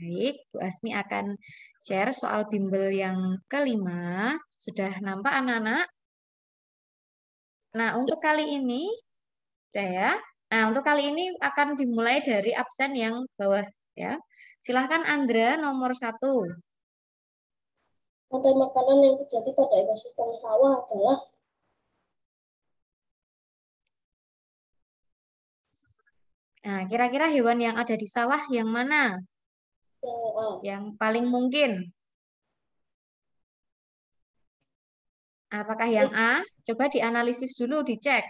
Baik, Bu Asmi akan share soal bimbel yang kelima. Sudah nampak anak-anak? Nah, untuk kali ini, udah ya. Nah, untuk kali ini akan dimulai dari absen yang bawah ya. Silahkan Andra nomor 1. Rantai makanan yang terjadi pada ekosistem sawah adalah Nah, kira-kira hewan yang ada di sawah yang mana? yang A. Yang paling mungkin? Apakah yang A? Coba dianalisis dulu, dicek.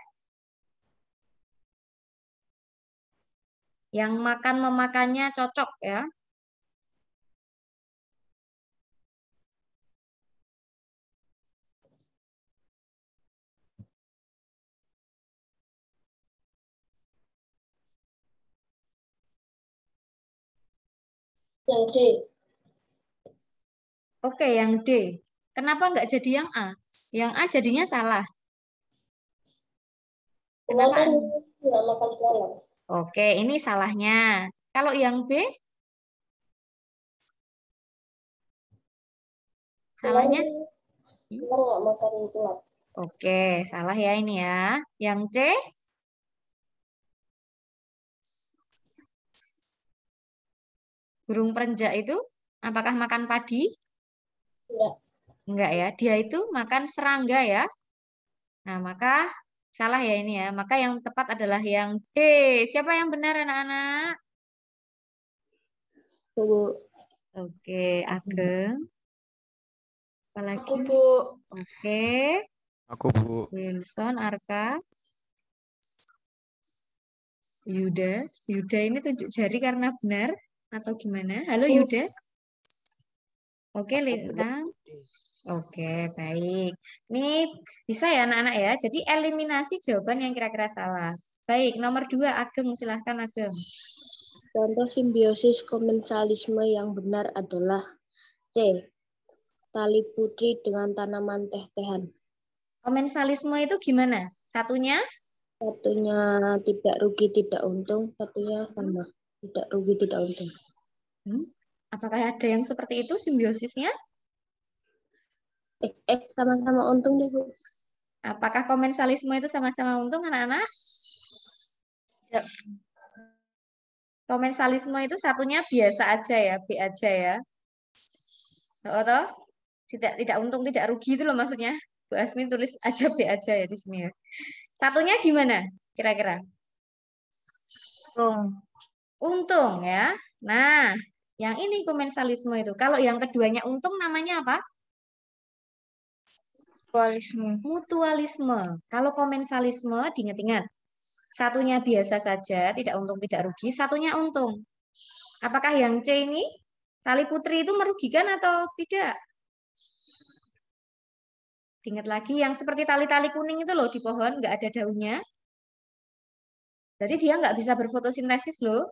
Yang makan memakannya cocok ya. Yang D. Oke, yang D. Kenapa nggak jadi yang A? Yang A jadinya salah. Ular Kenapa? kan nggak makan belalang. Oke, ini salahnya. Kalau yang B, Ular salahnya. kan ular nggak makan ulat. Oke, salah ya ini ya. Yang C, burung perenjak itu apakah makan padi? Enggak. Enggak ya, dia itu makan serangga ya. Nah, maka salah ya ini ya. Maka yang tepat adalah yang D. Siapa yang benar anak-anak? Bu. Oke, Ageng. Aku, Apalagi? Bu. Oke, Aku, Bu. Wilson, Arka, Yuda. Yuda ini tunjuk jari karena benar atau gimana? Halo Bu. Yuda. Oke, Lintang. Oke, baik. Ini bisa ya anak-anak ya. Jadi eliminasi jawaban yang kira-kira salah. Baik, nomor 2, Ageng. Silahkan Ageng. Contoh simbiosis komensalisme yang benar adalah C. Tali putri dengan tanaman teh-tehan. Komensalisme itu gimana? Satunya? Satunya tidak rugi tidak untung, satunya sama. Tidak rugi tidak untung. Apakah ada yang seperti itu simbiosisnya? Sama-sama untung deh, Bu. Apakah komensalisme itu sama-sama untung anak-anak? Ya. Komensalisme itu satunya biasa aja ya, B aja ya. Atau tidak untung, tidak rugi itu loh maksudnya. Bu Asmi tulis aja B aja ya di sini ya. Satunya gimana kira-kira? Untung. Untung ya. Nah, yang ini komensalisme itu. Kalau yang keduanya untung namanya apa? Mutualisme. Mutualisme. Kalau komensalisme diingat-ingat. Satunya biasa saja, tidak untung, tidak rugi. Satunya untung. Apakah yang C ini, tali putri itu merugikan atau tidak? Ingat lagi yang seperti tali-tali kuning itu loh di pohon, nggak ada daunnya. Jadi dia nggak bisa berfotosintesis loh.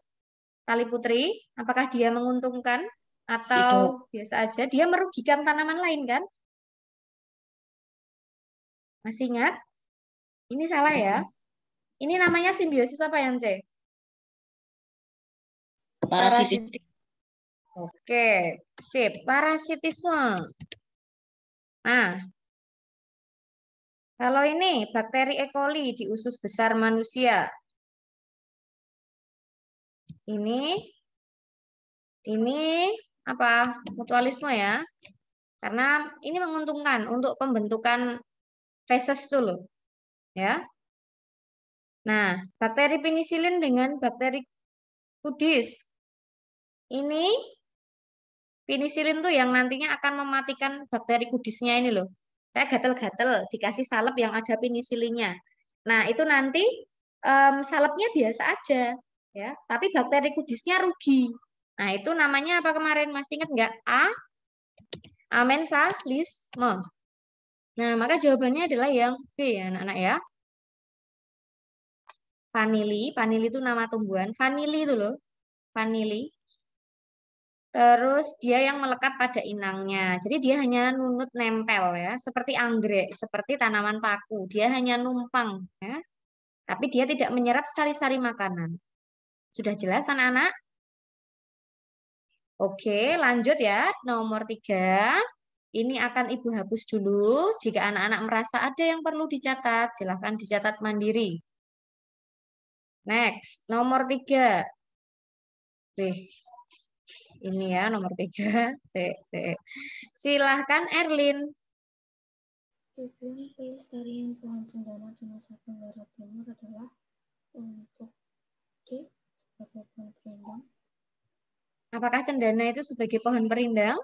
Tali putri, apakah dia menguntungkan atau Tidak. biasa aja? Dia merugikan tanaman lain kan? Masih ingat? Ini salah ya. Ini namanya simbiosis apa yang C? Parasitis. Oke, sip. Parasitisme. Nah, kalau ini bakteri E. coli di usus besar manusia. Ini apa? Mutualisme ya. Karena ini menguntungkan untuk pembentukan feses itu loh, ya. Nah, bakteri penisilin dengan bakteri kudis. Ini penisilin tuh yang nantinya akan mematikan bakteri kudisnya ini loh. Saya gatel-gatel dikasih salep yang ada penisilinnya. Nah, itu nanti salepnya biasa aja, ya. Tapi bakteri kudisnya rugi. Nah, itu namanya apa kemarin? Masih ingat nggak? Amensalisme. Nah, maka jawabannya adalah yang B ya, anak-anak ya. Vanili, vanili itu nama tumbuhan. Vanili itu loh, vanili. Terus dia yang melekat pada inangnya. Jadi dia hanya nunut nempel ya, seperti anggrek, seperti tanaman paku. Dia hanya numpang ya, tapi dia tidak menyerap sari-sari makanan. Sudah jelas anak-anak? Oke, lanjut ya. Nomor 3. Ini akan Ibu hapus dulu. Jika anak-anak merasa ada yang perlu dicatat, silahkan dicatat mandiri. Next, nomor 3. Ini ya nomor 3. Silahkan Erlin. Tujuan pelestarian pohon cendana di Nusa Tenggara Timur adalah untuk sebagai pohon perindang. Apakah cendana itu sebagai pohon perindang?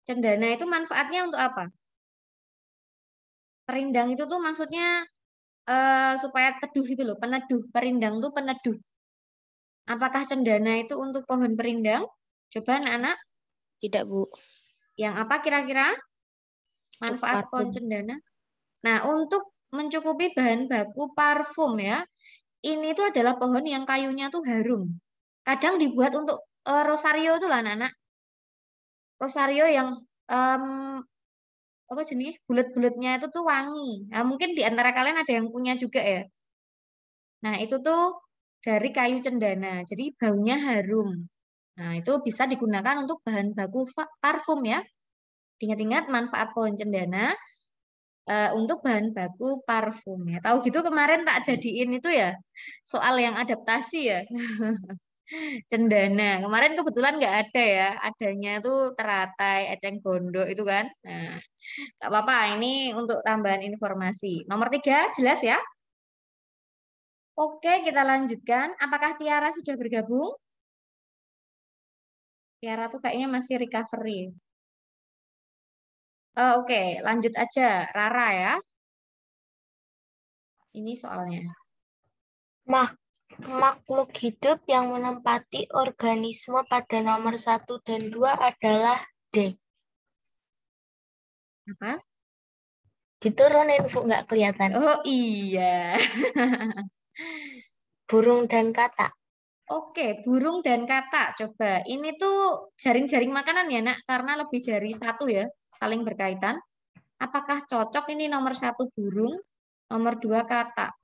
Cendana itu manfaatnya untuk apa? Perindang itu tuh maksudnya supaya teduh gitu loh, peneduh. Perindang tuh peneduh. Apakah cendana itu untuk pohon perindang? Coba anak-anak. Tidak, Bu. Yang apa kira-kira Untuk manfaat pohon parfum. cendana? Nah, untuk mencukupi bahan baku parfum ya, ini tuh adalah pohon yang kayunya tuh harum. Kadang dibuat untuk rosario itu lah anak-anak. Rosario yang em, apa jenis bulat-bulatnya itu tuh wangi. Nah, mungkin di antara kalian ada yang punya juga ya. Nah, itu tuh dari kayu cendana. Jadi baunya harum. Nah, itu bisa digunakan untuk bahan baku parfum ya. Ingat-ingat manfaat pohon cendana untuk bahan baku parfum ya. Tahu gitu kemarin tak jadiin itu ya soal yang adaptasi ya. Cendana. Kemarin kebetulan nggak ada ya. Adanya tuh teratai, eceng gondok itu kan. Nah, nggak apa-apa. Ini untuk tambahan informasi. Nomor 3 jelas ya? Oke, kita lanjutkan. Apakah Tiara sudah bergabung? Tiara tuh kayaknya masih recovery. Oke, lanjut aja. Rara ya. Ini soalnya. Makhluk hidup yang menempati organisme pada nomor 1 dan 2 adalah D. Apa? Diturunin, Bu, nggak kelihatan. Oh iya. Burung dan katak. Oke, burung dan katak. Coba, ini tuh jaring-jaring makanan ya, Nak, karena lebih dari satu ya, saling berkaitan. Apakah cocok ini nomor 1 burung, nomor 2 katak?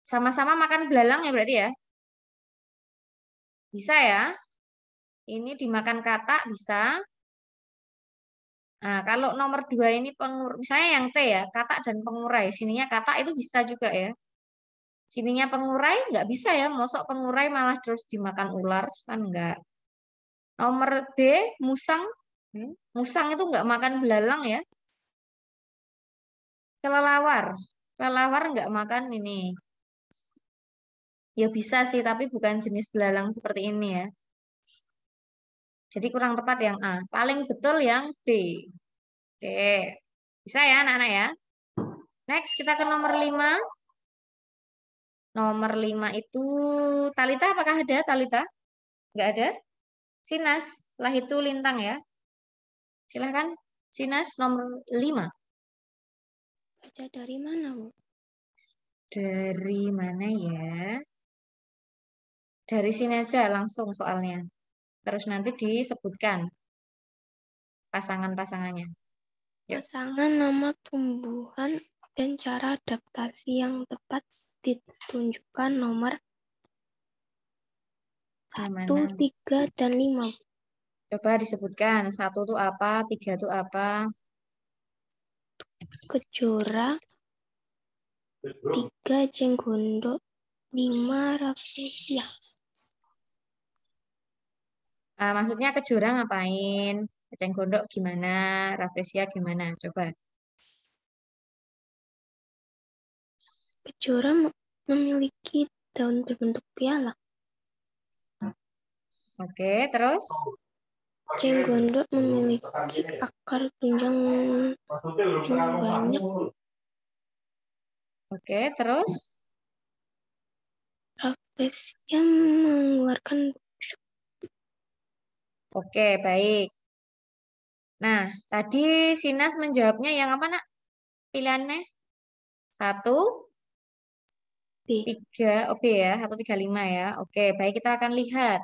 Sama-sama makan belalang ya berarti ya? Bisa ya? Ini dimakan katak bisa. Nah, kalau nomor 2 ini misalnya yang C ya, katak dan pengurai. Sininya katak itu bisa juga ya. Sininya pengurai nggak bisa ya, mosok pengurai malah terus dimakan ular kan enggak. Nomor B, musang. Musang itu nggak makan belalang ya. Kelelawar. Kelelawar nggak makan ini. Ya bisa sih, tapi bukan jenis belalang seperti ini ya. Jadi kurang tepat yang A. Paling betul yang B. Oke. Bisa ya anak-anak ya. Next kita ke nomor 5. Nomor 5 itu Talita, apakah ada Talita? Nggak ada. Sinas, setelah itu Lintang ya. Silahkan. Sinas nomor 5. Baca dari mana, Bu? Dari mana ya? Dari sini aja langsung soalnya. Terus nanti disebutkan pasangan-pasangannya. Yuk. Pasangan nama tumbuhan dan cara adaptasi yang tepat ditunjukkan nomor Yang 1, mana? 3, dan 5. Coba disebutkan. 1 itu apa? 3 itu apa? Kejora, 3, cenggondok, 5, rafflesia. Maksudnya kejora ngapain? Eceng gondok gimana? Rafflesia gimana? Coba. Kejora memiliki daun berbentuk piala. Oke, terus? Cenggondok memiliki akar tunjang yang banyak. Oke, terus? Rafflesia mengeluarkan busuk. Oke, baik. Nah, tadi Sinas menjawabnya yang apa, Nak? Pilihannya? 1, B. 3, B ya. 1, 3, 5 ya. Oke, baik kita akan lihat.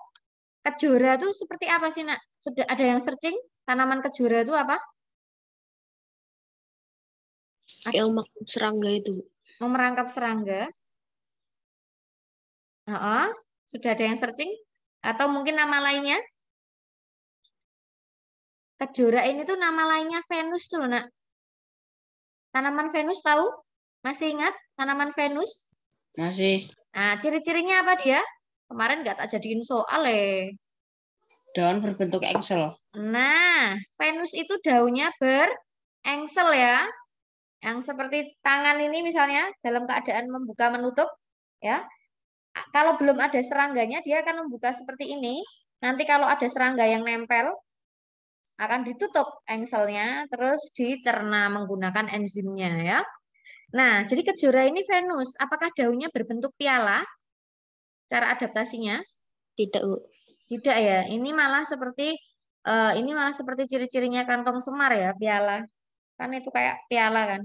Kejora itu seperti apa sih, Nak? Sudah ada yang searching? Tanaman kejora itu apa? Yang makan serangga itu. Mau merangkap serangga? Sudah ada yang searching? Atau mungkin nama lainnya? Kejora ini tuh nama lainnya Venus tuh, Nak. Tanaman Venus tahu? Masih ingat tanaman Venus? Masih. Nah, ciri-cirinya apa dia? Kemarin nggak tak jadiin soal Daun berbentuk engsel. Nah, Venus itu daunnya berengsel ya. Yang seperti tangan ini misalnya dalam keadaan membuka menutup ya. Kalau belum ada serangganya dia akan membuka seperti ini. Nanti kalau ada serangga yang nempel akan ditutup engselnya terus dicerna menggunakan enzimnya ya. Nah, jadi kejora ini Venus. Apakah daunnya berbentuk piala? Cara adaptasinya? Tidak, Bu. Tidak ya. Ini malah seperti ciri-cirinya kantong semar ya, piala. Kan itu kayak piala kan.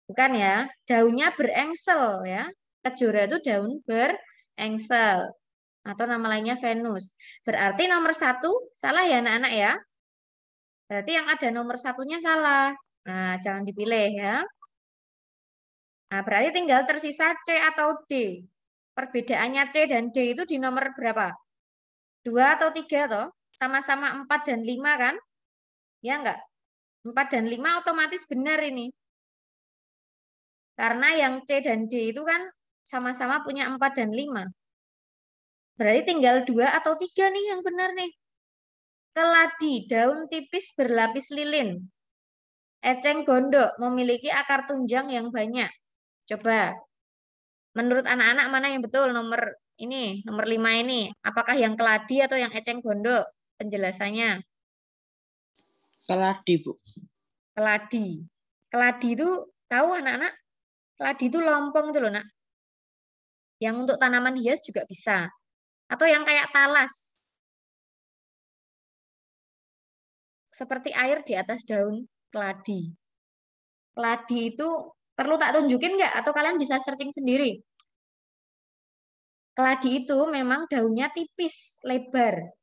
Bukan ya. Daunnya berengsel ya. Kejora itu daun berengsel. Atau nama lainnya Venus. Berarti nomor 1 salah ya anak-anak ya. Berarti yang ada nomor 1-nya salah. Nah, jangan dipilih ya. Nah, berarti tinggal tersisa C atau D. Perbedaannya C dan D itu di nomor berapa? 2 atau 3 toh? Sama-sama 4 dan 5 kan? Ya enggak? 4 dan 5 otomatis benar ini. Karena yang C dan D itu kan sama-sama punya 4 dan 5. Berarti tinggal 2 atau 3 nih yang benar nih. Keladi, daun tipis berlapis lilin. Eceng gondok memiliki akar tunjang yang banyak. Coba, menurut anak-anak mana yang betul nomor ini, nomor 5 ini? Apakah yang keladi atau yang eceng gondok? Penjelasannya. Keladi, Bu. Keladi. Keladi itu tahu anak-anak? Keladi itu lompong itu loh, Nak. Yang untuk tanaman hias juga bisa. Atau yang kayak talas. Seperti air di atas daun keladi. Keladi itu perlu tak tunjukin nggak? Atau kalian bisa searching sendiri? Keladi itu memang daunnya tipis, lebar.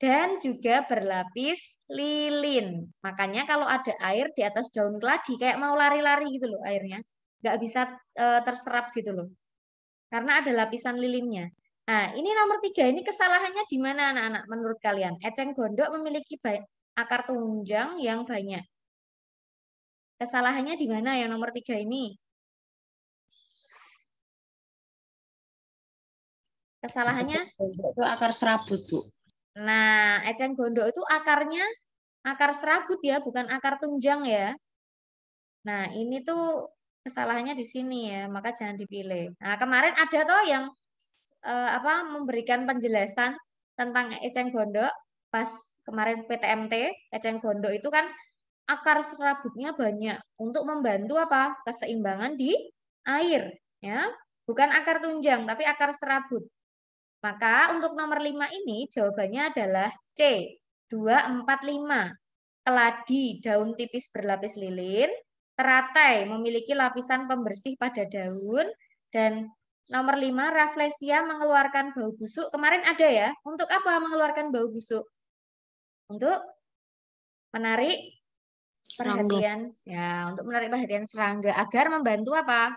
Dan juga berlapis lilin. Makanya kalau ada air di atas daun keladi, kayak mau lari-lari gitu loh airnya. Nggak bisa terserap gitu loh. Karena ada lapisan lilinnya. Nah, ini nomor 3. Ini kesalahannya di mana anak-anak menurut kalian? Eceng gondok memiliki akar tunjang yang banyak. Kesalahannya di mana yang nomor 3 ini? Kesalahannya? Itu akar serabut, Bu. Nah, eceng gondok itu akarnya akar serabut ya, bukan akar tunjang ya. Nah, ini tuh kesalahannya di sini ya, maka jangan dipilih. Nah, kemarin ada toh yang memberikan penjelasan tentang eceng gondok pas kemarin PTMT, eceng gondok itu kan akar serabutnya banyak untuk membantu apa? Keseimbangan di air, ya. Bukan akar tunjang, tapi akar serabut. Maka untuk nomor 5 ini jawabannya adalah C, 2, 4, 5. Keladi, daun tipis berlapis lilin. Teratai, memiliki lapisan pembersih pada daun. Dan nomor 5, Rafflesia mengeluarkan bau busuk. Kemarin ada ya, untuk apa mengeluarkan bau busuk? Untuk menarik perhatian. Ya, untuk menarik perhatian serangga. Agar membantu apa?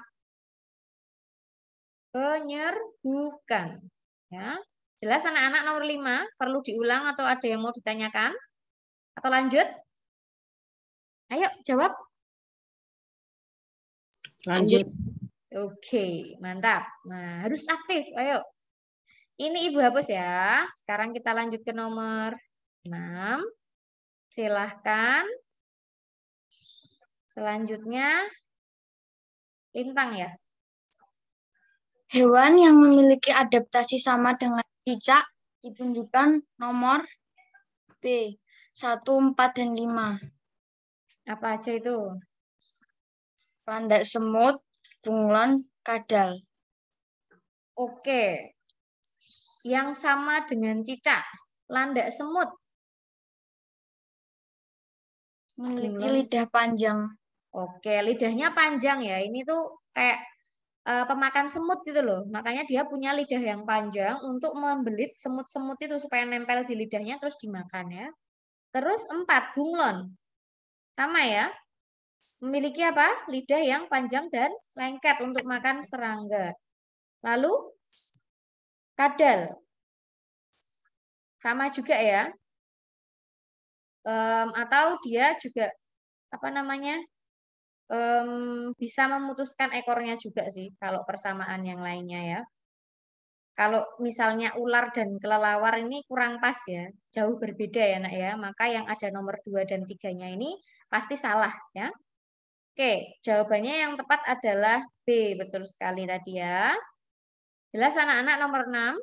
Penyerbukan. Ya. Jelas anak-anak nomor 5 perlu diulang atau ada yang mau ditanyakan? Atau lanjut? Ayo jawab. Lanjut. Oke, mantap. Nah, harus aktif. Ayo. Ini Ibu hapus ya. Sekarang kita lanjut ke nomor 6. Silahkan. Selanjutnya Lintang ya. Hewan yang memiliki adaptasi sama dengan cicak ditunjukkan nomor B, 1, 4, dan 5. Apa aja itu? Landak semut, bunglon, kadal. Oke. Yang sama dengan cicak. Landak semut. Memiliki lidah panjang. Oke, lidahnya panjang ya. Ini tuh kayak pemakan semut gitu loh. Makanya dia punya lidah yang panjang untuk membelit semut-semut itu supaya nempel di lidahnya terus dimakan ya. Terus 4, bunglon. Sama ya. Memiliki apa? Lidah yang panjang dan lengket untuk makan serangga. Lalu kadal. Sama juga ya. Atau dia juga apa namanya? Bisa memutuskan ekornya juga sih kalau persamaan yang lainnya ya. Kalau misalnya ular dan kelelawar ini kurang pas ya, jauh berbeda ya nak ya. Maka yang ada nomor 2 dan 3-nya ini pasti salah ya. Oke, jawabannya yang tepat adalah B. Betul sekali tadi ya. Jelas anak-anak nomor 6?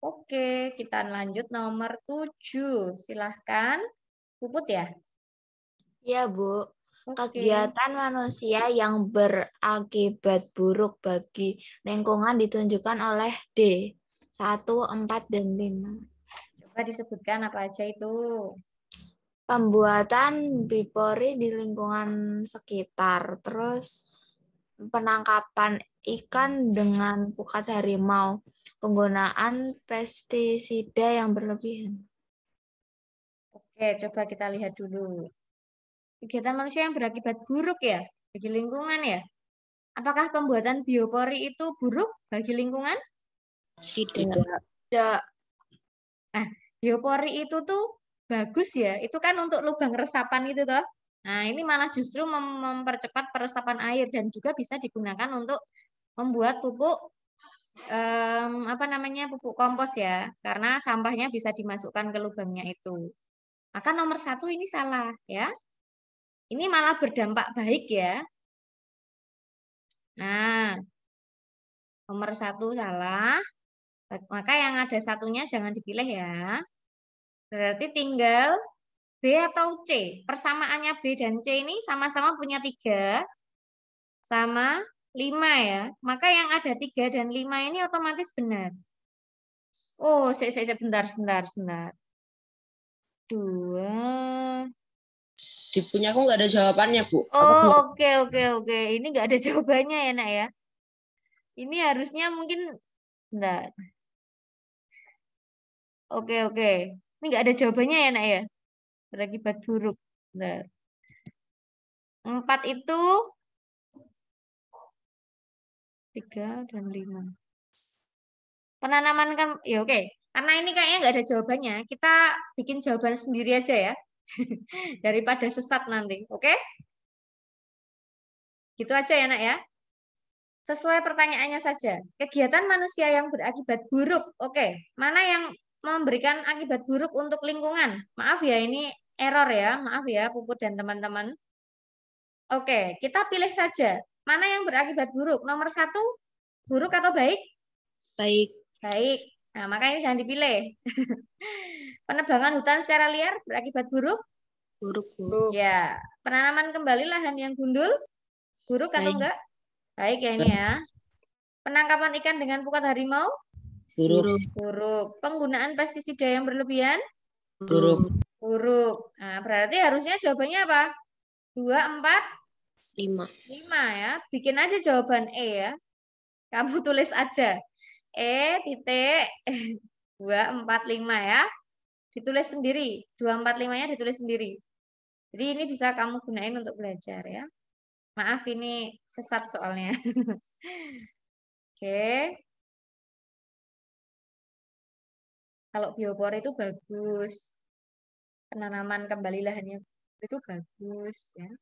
Oke, kita lanjut nomor 7. Silahkan. Puput ya? Ya, Bu. Oke. Kegiatan manusia yang berakibat buruk bagi lingkungan ditunjukkan oleh D. 1, 4, dan 5. Coba disebutkan apa aja itu. Pembuatan bipori di lingkungan sekitar. Terus penangkapan ikan dengan pukat harimau. Penggunaan pestisida yang berlebihan. Oke, coba kita lihat dulu. Kegiatan manusia yang berakibat buruk ya bagi lingkungan ya. Apakah pembuatan biopori itu buruk bagi lingkungan? Tidak. Tidak. Nah, biopori itu tuh bagus ya. Itu kan untuk lubang resapan itu toh. Nah, ini malah justru mempercepat peresapan air dan juga bisa digunakan untuk membuat pupuk apa namanya pupuk kompos ya. Karena sampahnya bisa dimasukkan ke lubangnya itu. Maka nomor 1 ini salah ya. Ini malah berdampak baik ya. Nah, nomor 1 salah. Maka yang ada satunya jangan dipilih ya. Berarti tinggal B atau C. Persamaannya B dan C ini sama-sama punya 3 sama 5 ya. Maka yang ada 3 dan 5 ini otomatis benar. Oh, sebentar. 2. Di punya aku nggak ada jawabannya, Bu. Oh, oke. Ini nggak ada jawabannya ya, nak ya. Ini harusnya mungkin, enggak. Oke. Ini nggak ada jawabannya ya, nak ya. Berakibat buruk. Bentar. 4 itu 3 dan 5. Penanaman kan, ya oke. Karena ini kayaknya nggak ada jawabannya. Kita bikin jawaban sendiri aja ya. Daripada sesat nanti. Oke? Gitu aja ya, nak ya. Sesuai pertanyaannya saja. Kegiatan manusia yang berakibat buruk. Oke. Mana yang memberikan akibat buruk untuk lingkungan? Maaf ya, ini error ya. Maaf ya, Puput dan teman-teman. Oke, kita pilih saja. Mana yang berakibat buruk? Nomor 1, buruk atau baik? Baik. Baik. Nah, maka ini jangan dipilih. Penebangan hutan secara liar berakibat buruk? Buruk, Bu. Ya. Penanaman kembali lahan yang gundul? Buruk atau Baik. enggak? Baik ya ini ya. Penangkapan ikan dengan pukat harimau? Buruk. Buruk. Penggunaan pestisida yang berlebihan? Buruk. Buruk. Nah, berarti harusnya jawabannya apa? 2, 4, 5. 5 ya. Bikin aja jawaban E ya. Kamu tulis aja. E titik 2, 4, 5 ya. Ditulis sendiri. 2, 4, 5-nya ditulis sendiri. Jadi ini bisa kamu gunain untuk belajar ya. Maaf ini sesat soalnya. Oke. Kalau biopori itu bagus. Penanaman kembali lahannya itu bagus ya.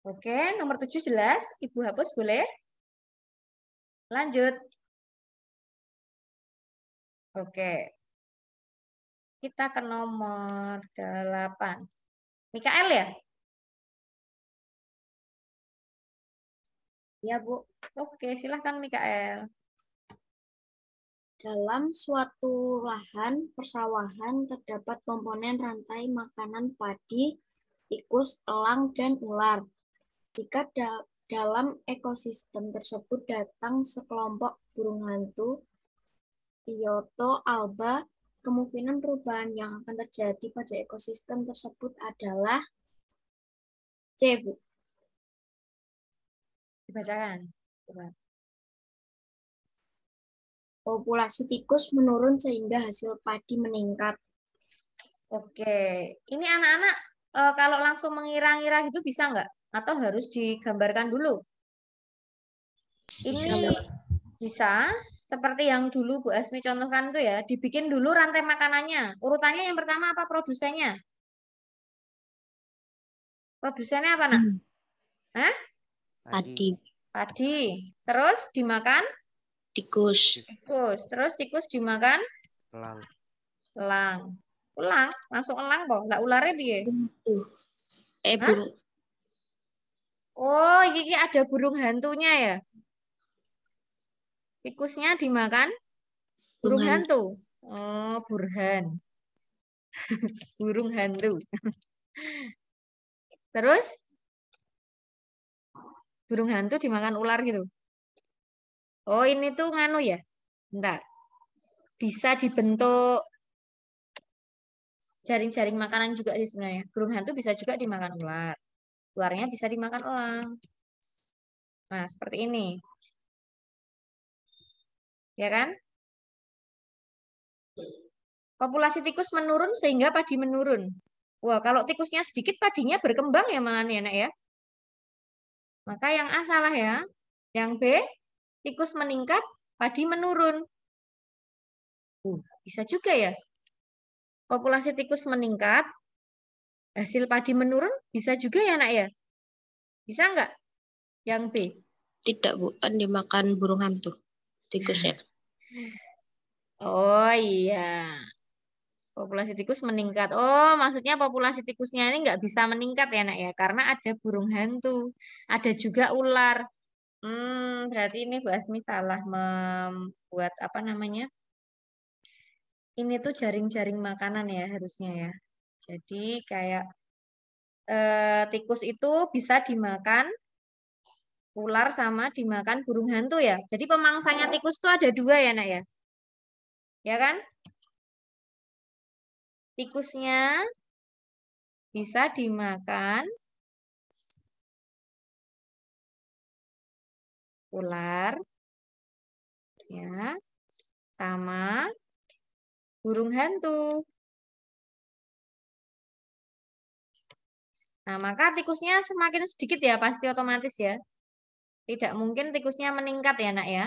Oke, nomor 7 jelas. Ibu hapus boleh? Lanjut. Oke. Kita ke nomor 8. Mikael ya? Ya, Bu. Oke, silahkan Mikael. Dalam suatu lahan persawahan terdapat komponen rantai makanan padi, tikus, elang, dan ular. Jika dalam ekosistem tersebut datang sekelompok burung hantu, Biota alba, kemungkinan perubahan yang akan terjadi pada ekosistem tersebut adalah C, Bu. Dibacakan. Coba. Populasi tikus menurun sehingga hasil padi meningkat. Oke, ini anak-anak kalau langsung mengira-ngira gitu bisa nggak? Atau harus digambarkan dulu? Ini bisa. Seperti yang dulu Bu Asmi contohkan itu ya, dibikin dulu rantai makanannya. Urutannya yang pertama apa produsennya? Produsennya apa, Nak? Hah? Padi. Padi. Terus dimakan Tikus. tikus. Terus tikus dimakan Elang. elang. Elang, langsung elang kok. Lah ularnya dia. Hah? Burung. Oh, ini ada burung hantunya ya. Tikusnya dimakan burung hantu. Oh, burhan. Burung hantu. Terus burung hantu dimakan ular gitu. Oh, ini tuh nganu ya. Bentar. Bisa dibentuk jaring-jaring makanan juga sih sebenarnya. Burung hantu bisa juga dimakan ular. Ularnya bisa dimakan elang. Nah, seperti ini. Ya kan? Populasi tikus menurun sehingga padi menurun. Wah, kalau tikusnya sedikit, padinya berkembang ya malah nih, anak ya. Maka yang A salah ya. Yang B, tikus meningkat, padi menurun. Bisa juga ya. Populasi tikus meningkat, hasil padi menurun, bisa juga ya, Nak ya? Bisa nggak? Yang B. Tidak, Bu. Kan dimakan burung hantu. Tikusnya. Oh iya. Populasi tikus meningkat. Oh, maksudnya populasi tikusnya ini nggak bisa meningkat ya, Nak ya? Karena ada burung hantu. Ada juga ular. Berarti ini Bu Asmi salah membuat apa namanya? Ini tuh jaring-jaring makanan ya harusnya ya. Jadi kayak tikus itu bisa dimakan ular sama dimakan burung hantu ya. Jadi pemangsanya tikus tuh ada dua ya, Nak ya. Ya kan? Tikusnya bisa dimakan ular ya sama burung hantu. Nah, maka tikusnya semakin sedikit ya pasti otomatis ya. Tidak mungkin tikusnya meningkat ya, Nak ya.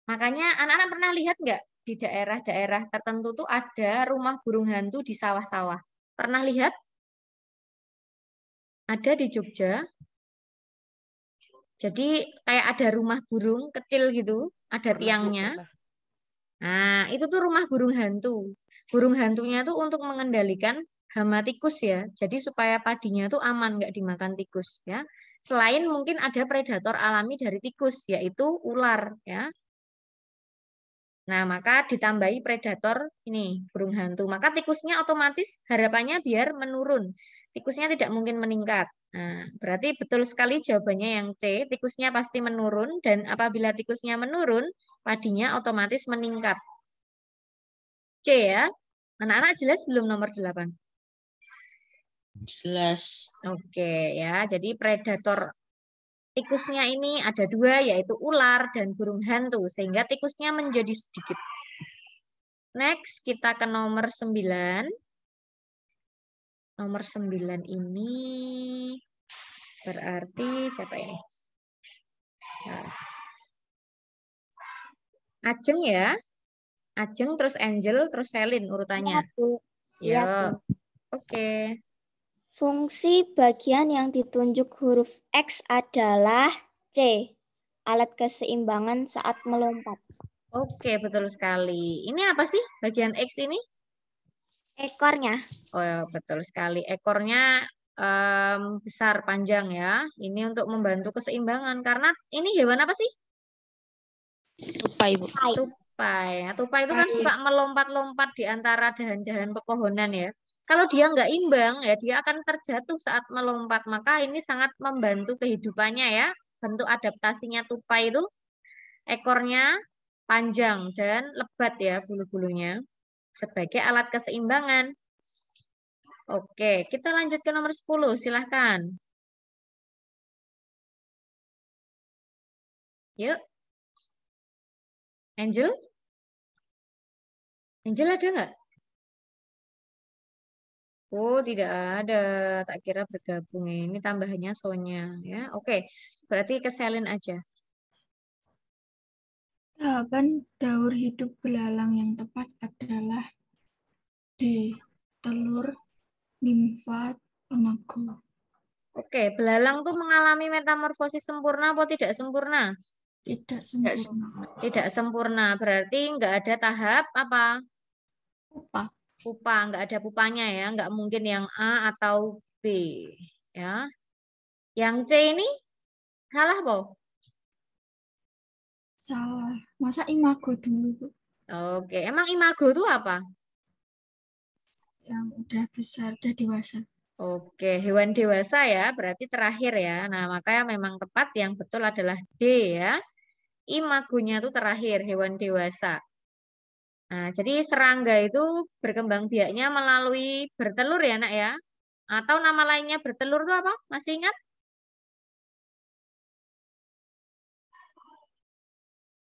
Makanya anak-anak pernah lihat nggak di daerah-daerah tertentu tuh ada rumah burung hantu di sawah-sawah. Pernah lihat? Ada di Jogja. Jadi kayak ada rumah burung kecil gitu, ada tiangnya. Nah, itu tuh rumah burung hantu. Burung hantunya tuh untuk mengendalikan hama tikus ya. Jadi supaya padinya tuh aman, nggak dimakan tikus ya. Selain mungkin ada predator alami dari tikus, yaitu ular ya. Nah, maka ditambahi predator ini, burung hantu. Maka tikusnya otomatis harapannya biar menurun. Tikusnya tidak mungkin meningkat. Nah, berarti betul sekali jawabannya yang C, tikusnya pasti menurun. Dan apabila tikusnya menurun, padinya otomatis meningkat. C ya. Anak-anak jelas belum nomor 8? Jelas. Oke ya, jadi predator tikusnya ini ada dua, yaitu ular dan burung hantu. Sehingga tikusnya menjadi sedikit. Next, kita ke nomor 9. Nomor 9 ini berarti siapa ini? Nah. Ajeng ya. Ajeng, terus Angel, terus Selin urutannya. Iya, Ya. Bu. Oke. Fungsi bagian yang ditunjuk huruf X adalah C. Alat keseimbangan saat melompat. Oke, betul sekali. Ini apa sih bagian X ini? Ekornya. Oh, betul sekali. Ekornya besar, panjang ya. Ini untuk membantu keseimbangan. Karena ini hewan apa sih? Tupai, Bu. Tupai. Nah, tupai itu kan suka melompat-lompat di antara dahan-dahan pepohonan ya. Kalau dia nggak imbang, ya dia akan terjatuh saat melompat. Maka ini sangat membantu kehidupannya ya. Bentuk adaptasinya tupai itu ekornya panjang dan lebat ya bulu-bulunya sebagai alat keseimbangan. Oke, kita lanjut ke nomor 10. Silahkan. Yuk. Angel? Angel ada nggak? Oh, tidak ada. Tak kira bergabung. Ini tambahannya Sonya ya. Oke, berarti ke Selin aja. Tahapan daur hidup belalang yang tepat adalah D. Telur, nimfa, imago. Oke, belalang tuh mengalami metamorfosis sempurna atau tidak sempurna? Tidak sempurna. Tidak sempurna, berarti nggak ada tahap apa? Pupa. Pupa, nggak ada pupanya ya, nggak mungkin yang A atau B. Ya, yang C ini salah, Po? Salah. Masa imago dulu, Bu? Oke, emang imago itu apa? Yang udah besar, udah dewasa. Oke, hewan dewasa ya, berarti terakhir ya. Nah, makanya memang tepat yang betul adalah D ya. Imagonya itu terakhir, hewan dewasa. Nah, jadi serangga itu berkembang biaknya melalui bertelur ya, Nak ya. Atau nama lainnya bertelur itu apa? Masih ingat?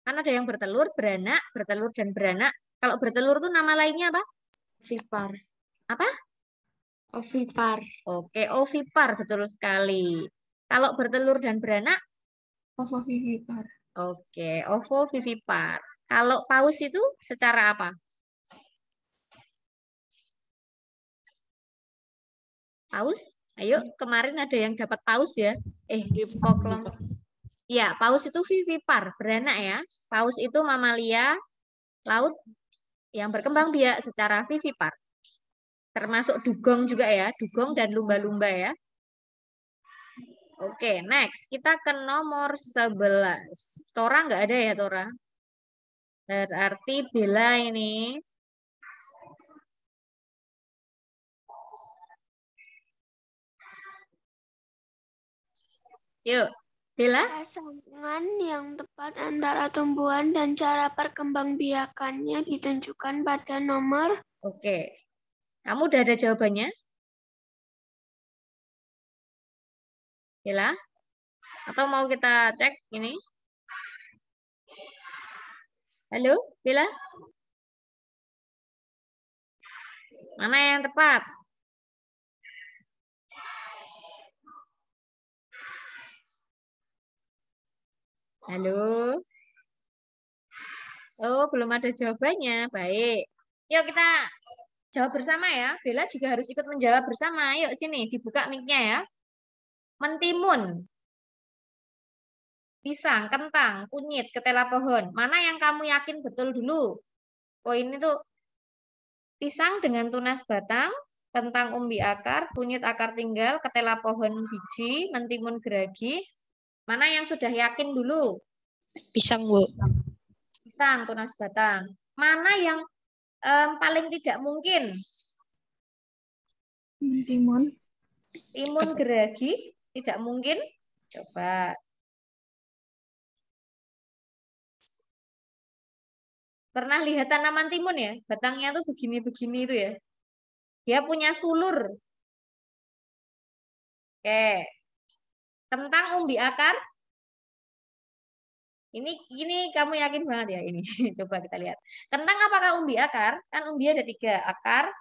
Kan ada yang bertelur, dan beranak. Kalau bertelur itu nama lainnya apa? Ovipar. Apa? Ovipar. Oke, ovipar, betul sekali. Kalau bertelur dan beranak? Ovovivipar. Oke, ovovivipar. Kalau paus itu secara apa? Paus? Ayo, kemarin ada yang dapat paus ya? Poklong. Ya, paus itu vivipar, beranak ya. Paus itu mamalia laut yang berkembang biak secara vivipar. Termasuk dugong juga ya, dugong dan lumba-lumba ya. Oke, next. Kita ke nomor 11. Tora nggak ada ya, Tora? Berarti Bella ini. Yuk, Bella. Pasangan yang tepat antara tumbuhan dan cara perkembangbiakannya ditunjukkan pada nomor. Oke. Kamu udah ada jawabannya? Bella? Atau mau kita cek ini? Halo, Bella? Mana yang tepat? Halo? Oh, belum ada jawabannya. Baik. Yuk kita jawab bersama ya. Bella juga harus ikut menjawab bersama. Yuk sini, dibuka mic-nya ya. Mentimun, pisang, kentang, kunyit, ketela pohon. Mana yang kamu yakin betul dulu? Oh, ini tuh pisang dengan tunas batang, kentang umbi akar, kunyit akar tinggal, ketela pohon biji, mentimun geragi. Mana yang sudah yakin dulu? Pisang, Bu. Pisang, tunas batang. Mana yang paling tidak mungkin? Mentimun. Timun geragi, tidak mungkin. Coba. Pernah lihat tanaman timun ya? Batangnya tuh begini-begini itu ya. Dia punya sulur. Oke. Kentang umbi akar. Ini kamu yakin banget ya ini. Coba kita lihat. Kentang apakah umbi akar? Kan umbi ada 3. Akar,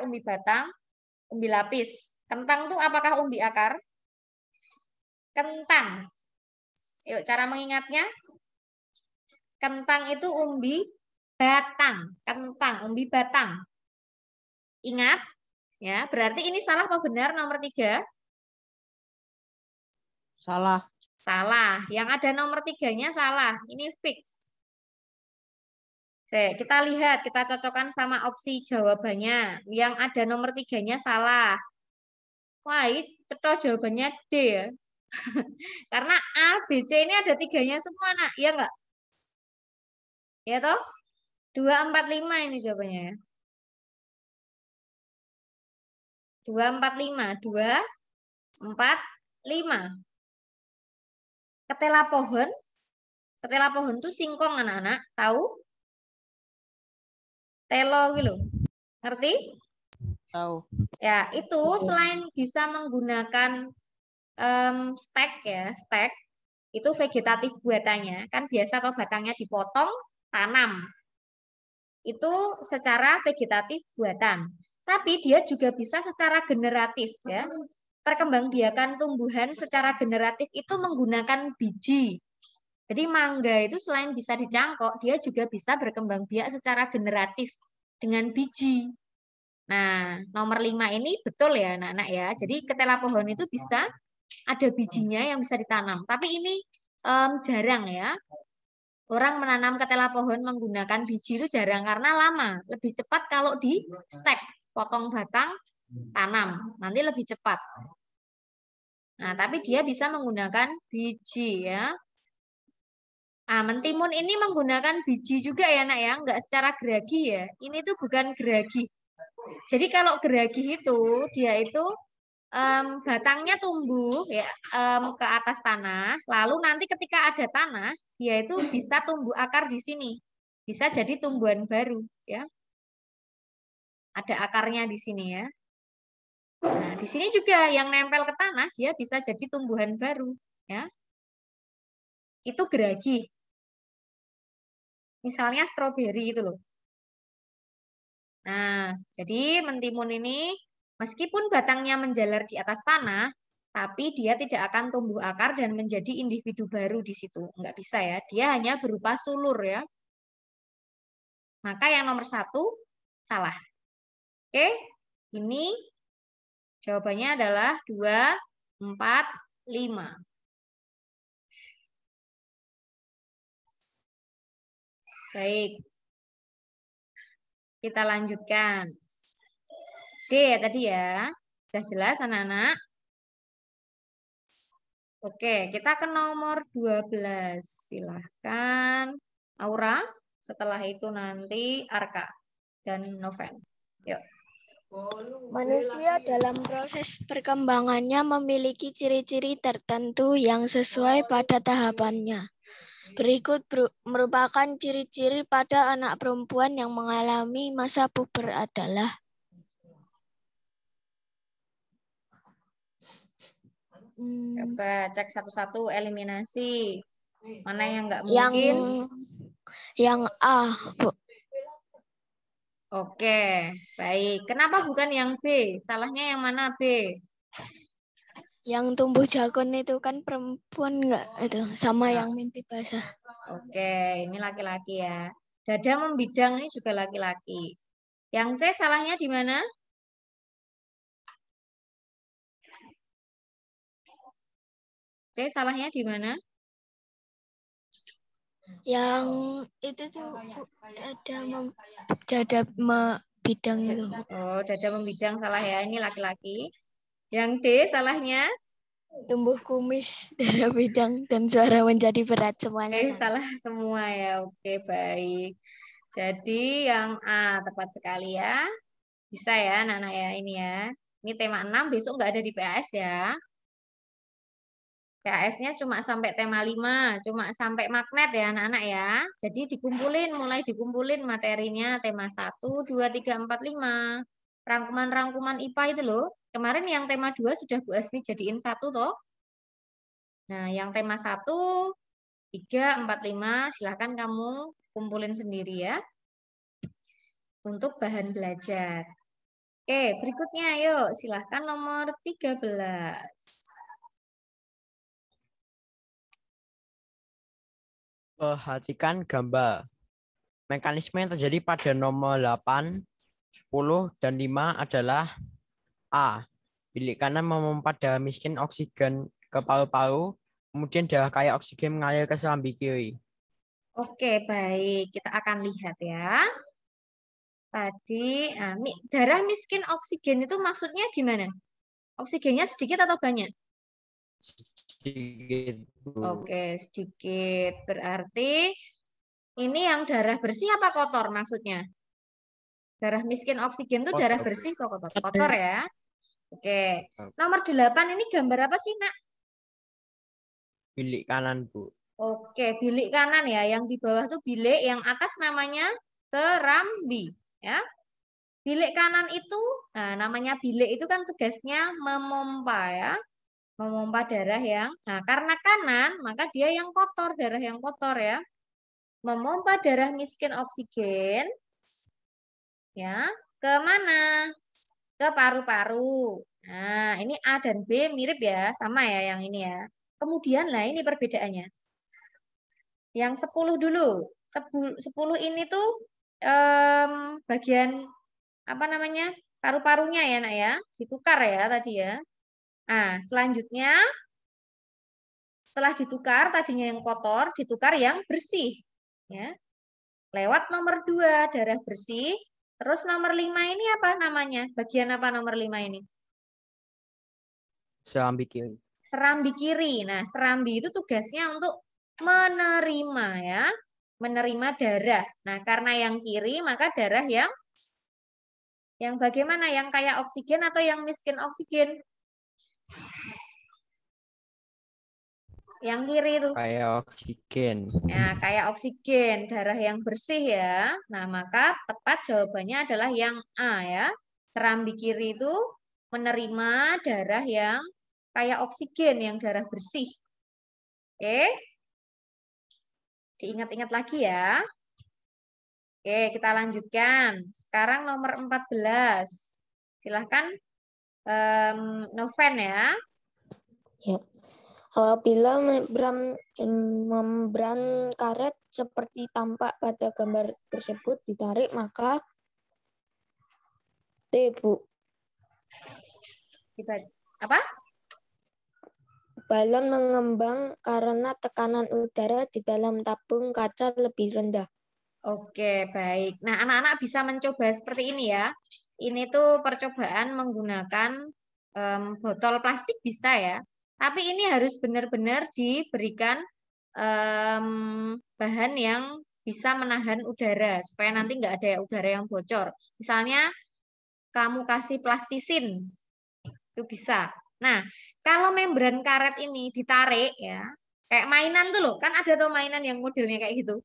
umbi batang, umbi lapis. Kentang tuh apakah umbi akar? Kentang. Yuk cara mengingatnya. Kentang itu umbi batang. Kentang, umbi batang. Ingat, ya. Berarti ini salah apa benar nomor 3? Salah. Salah. Yang ada nomor 3-nya salah. Ini fix. Kita lihat, kita cocokkan sama opsi jawabannya. Yang ada nomor 3-nya salah. Wah, ini cetok jawabannya D ya. Karena A, B, C ini ada 3-nya semua, nak. Iya enggak? Ya toh? 2, 4, 5 ini jawabannya ya. 2, 4, 5. 2, 4, 5. Ketela pohon. Ketela pohon itu singkong anak-anak. Tahu? Telo gitu. Ngerti? Tahu. Ya, itu selain bisa menggunakan stek ya, stek itu vegetatif buatannya. Kan biasa kalau batangnya dipotong, tanam. Itu secara vegetatif buatan. Tapi dia juga bisa secara generatif ya. Perkembangbiakan tumbuhan secara generatif itu menggunakan biji Jadi mangga itu selain bisa dicangkok, dia juga bisa berkembang biak secara generatif dengan biji. Nah, nomor 5 ini betul ya anak-anak ya. Jadi ketela pohon itu bisa ada bijinya yang bisa ditanam. Tapi ini jarang ya. Orang menanam ketela pohon menggunakan biji itu jarang karena lama. Lebih cepat kalau di stek, potong batang, tanam. Nanti lebih cepat. Nah, tapi dia bisa menggunakan biji ya. Nah, mentimun ini menggunakan biji juga ya, Nak ya, nggak secara geragi ya. Ini tuh bukan geragi. Jadi kalau geragi itu dia itu batangnya tumbuh ya ke atas tanah, lalu nanti ketika ada tanah, dia itu bisa tumbuh akar di sini. Bisa jadi tumbuhan baru ya. Ada akarnya di sini ya. Nah, di sini juga yang nempel ke tanah dia bisa jadi tumbuhan baru ya. Itu geragi. Misalnya stroberi itu loh. Nah, jadi mentimun ini meskipun batangnya menjalar di atas tanah, tapi dia tidak akan tumbuh akar dan menjadi individu baru di situ. Enggak bisa ya, dia hanya berupa sulur ya. Maka yang nomor 1 salah. Oke, ini jawabannya adalah 2, 4, 5. Baik. Kita lanjutkan. D tadi ya. Sudah jelas anak-anak? Oke, kita ke nomor 12. Silahkan. Aura. Setelah itu nanti Arka dan Noven. Yuk. Manusia dalam proses perkembangannya memiliki ciri-ciri tertentu yang sesuai pada tahapannya. Berikut merupakan ciri-ciri pada anak perempuan yang mengalami masa puber adalah Coba cek satu-satu eliminasi. Mana yang nggak mungkin? yang A, Bu. Oke, baik. Kenapa bukan yang B? Salahnya yang mana B? Yang tumbuh jagon itu kan perempuan enggak itu sama yang mimpi basah. Oke, ini laki-laki ya. Dada membidang ini juga laki-laki. Yang C salahnya di mana? C salahnya di mana? Yang itu tuh dada bidang itu. Oh, dada membidang salah ya. Ini laki-laki. Yang D salahnya? Tumbuh kumis, dada bidang, dan suara menjadi berat semuanya. Salah semua ya. Oke, baik. Jadi yang A tepat sekali ya. Bisa ya anak-anak ya ini ya. Ini tema 6, besok nggak ada di PAS ya. PAS-nya cuma sampai tema 5, cuma sampai magnet ya anak-anak ya. Jadi dikumpulin, mulai dikumpulin materinya tema 1, 2, 3, 4, 5. Rangkuman-rangkuman IPA itu loh. Kemarin yang tema 2 sudah Bu Asmi jadiin 1 toh. Nah, yang tema 1, 3, 4, 5 silahkan kamu kumpulin sendiri ya. Untuk bahan belajar. Oke, berikutnya yuk silahkan nomor 13. Perhatikan gambar. Mekanisme yang terjadi pada nomor 8, 10, dan 5 adalah A. Bilik kanan memompa darah miskin oksigen ke paru-paru, kemudian darah kaya oksigen mengalir ke serambi kiri. Oke, baik. Kita akan lihat ya. Tadi, darah miskin oksigen itu maksudnya gimana? Oksigennya sedikit atau banyak? Sedikit, Bu. Oke, sedikit. Berarti ini yang darah bersih apa kotor maksudnya? Darah miskin oksigen itu darah bersih atau kotor? Kotor ya. Oke. Nomor 8 ini gambar apa sih, Nak? Bilik kanan, Bu. Oke, bilik kanan ya. Yang di bawah tuh bilik, yang atas namanya serambi. Ya. Bilik kanan itu, nah namanya bilik itu kan tugasnya memompa ya. Memompa darah yang, nah karena kanan, maka dia yang kotor, darah yang kotor ya. Memompa darah miskin oksigen, ya, ke mana? Ke paru-paru. Nah, ini A dan B mirip ya, sama ya yang ini ya. Kemudian, lah ini perbedaannya. Yang 10 dulu. 10 ini tuh bagian apa namanya? Paru-parunya ya, Nak ya. Ditukar ya tadi ya. Nah, selanjutnya setelah ditukar tadinya yang kotor, ditukar yang bersih. Ya. Lewat nomor 2, darah bersih. Terus nomor 5 ini apa namanya? Bagian apa nomor 5 ini? Serambi kiri. Serambi kiri. Nah, serambi itu tugasnya untuk menerima ya. Menerima darah. Nah, karena yang kiri, maka darah yang bagaimana? Yang kaya oksigen atau yang miskin oksigen? Yang kiri itu. Kayak oksigen. Ya, kayak oksigen, darah yang bersih ya. Nah, maka tepat jawabannya adalah yang A ya. Serambi kiri itu menerima darah yang kayak oksigen, yang darah bersih. Oke. Diingat-ingat lagi ya. Oke, kita lanjutkan. Sekarang nomor 14. Silahkan Noven ya. Ya. Apabila membran karet seperti tampak pada gambar tersebut ditarik, maka T, Bu. Apa? Balon mengembang karena tekanan udara di dalam tabung kaca lebih rendah. Oke, baik. Nah, anak-anak bisa mencoba seperti ini ya. Ini tuh percobaan menggunakan botol plastik bisa ya. Tapi ini harus benar-benar diberikan bahan yang bisa menahan udara. Supaya nanti nggak ada udara yang bocor. Misalnya, kamu kasih plastisin. Itu bisa. Nah, kalau membran karet ini ditarik ya. Kayak mainan tuh loh. Kan ada tuh mainan yang modelnya kayak gitu.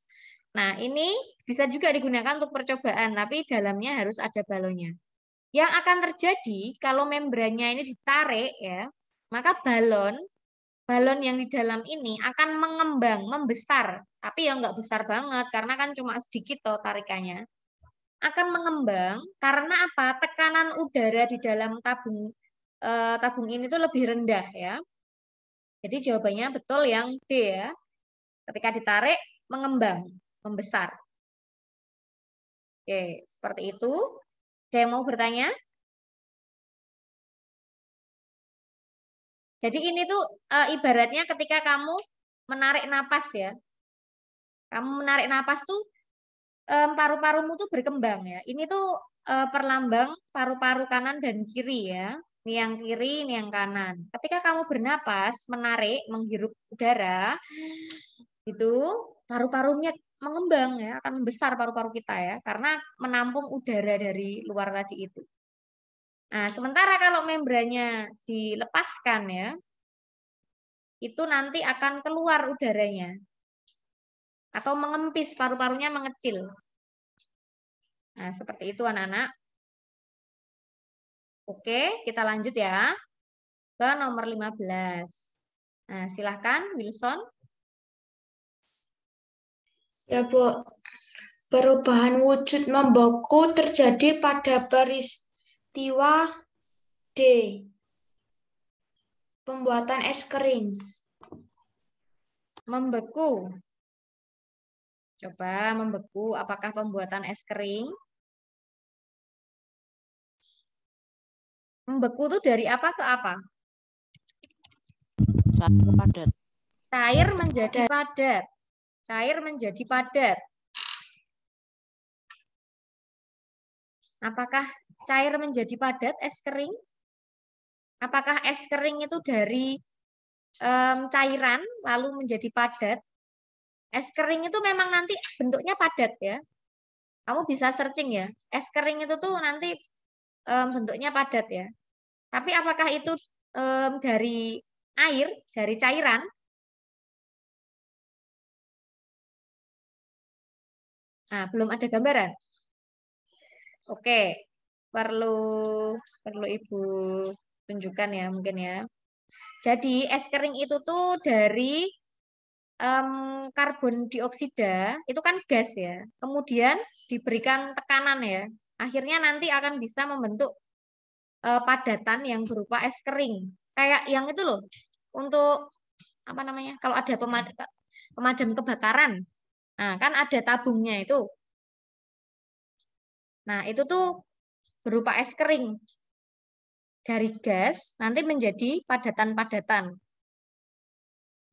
Nah, ini bisa juga digunakan untuk percobaan, tapi dalamnya harus ada balonnya. Yang akan terjadi kalau membrannya ini ditarik ya, maka balon yang di dalam ini akan mengembang, membesar. Tapi ya nggak besar banget, karena kan cuma sedikit toh tarikannya. Akan mengembang karena apa? Tekanan udara di dalam tabung ini tuh lebih rendah ya. Jadi jawabannya betul yang D ya. Ketika ditarik, mengembang. Membesar. Oke, seperti itu. Ada yang mau bertanya? Jadi ini tuh ibaratnya ketika kamu menarik napas ya. Kamu menarik napas tuh paru-parumu tuh berkembang ya. Ini tuh perlambang paru-paru kanan dan kiri ya. Ini yang kiri, ini yang kanan. Ketika kamu bernapas, menarik, menghirup udara, itu paru-parunya mengembang ya, akan membesar paru-paru kita ya, karena menampung udara dari luar tadi itu. Nah, sementara kalau membrannya dilepaskan ya, itu nanti akan keluar udaranya. Atau mengempis, paru-parunya mengecil. Nah, seperti itu anak-anak. Oke, kita lanjut ya. Ke nomor 15. Nah, silahkan Wilson. Ya, Bu. Perubahan wujud membeku terjadi pada peristiwa D. Pembuatan es kering. Membeku. Coba membeku, apakah pembuatan es kering? Membeku itu dari apa ke apa? Cair padat. Cair menjadi padat. Cair menjadi padat. Apakah cair menjadi padat es kering? Apakah es kering itu dari cairan lalu menjadi padat? Es kering itu memang nanti bentuknya padat ya. Kamu bisa searching ya. Es kering itu tuh nanti bentuknya padat ya. Tapi apakah itu dari air, dari cairan? Nah, belum ada gambaran. Oke, perlu Ibu tunjukkan ya mungkin ya. Jadi es kering itu tuh dari karbon dioksida, itu kan gas ya. Kemudian diberikan tekanan ya. Akhirnya nanti akan bisa membentuk padatan yang berupa es kering. Kayak yang itu loh. Untuk apa namanya? Kalau ada pemadam kebakaran. Nah, kan ada tabungnya itu. Nah, itu tuh berupa es kering. Dari gas nanti menjadi padatan-padatan.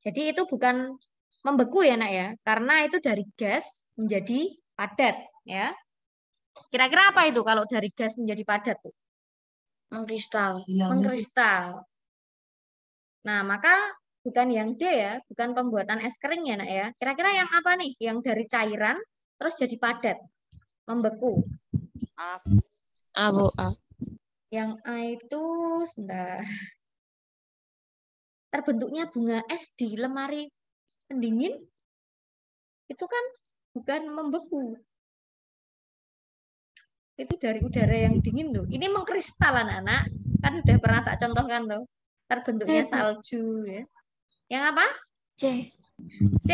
Jadi itu bukan membeku ya, Nak ya. Karena itu dari gas menjadi padat, ya. Kira-kira apa itu kalau dari gas menjadi padat tuh? Mengkristal. Mengkristal. Nah, maka bukan yang D ya, bukan pembuatan es kering ya, Nak ya. Kira-kira yang apa nih? Yang dari cairan terus jadi padat, membeku. A, Bu. A. Yang A itu sebentar. Terbentuknya bunga es di lemari pendingin itu kan bukan membeku. Itu dari udara yang dingin loh. Ini mengkristal anak-anak. Kan udah pernah tak contohkan loh. Terbentuknya Bu. salju ya. Yang apa? C. C.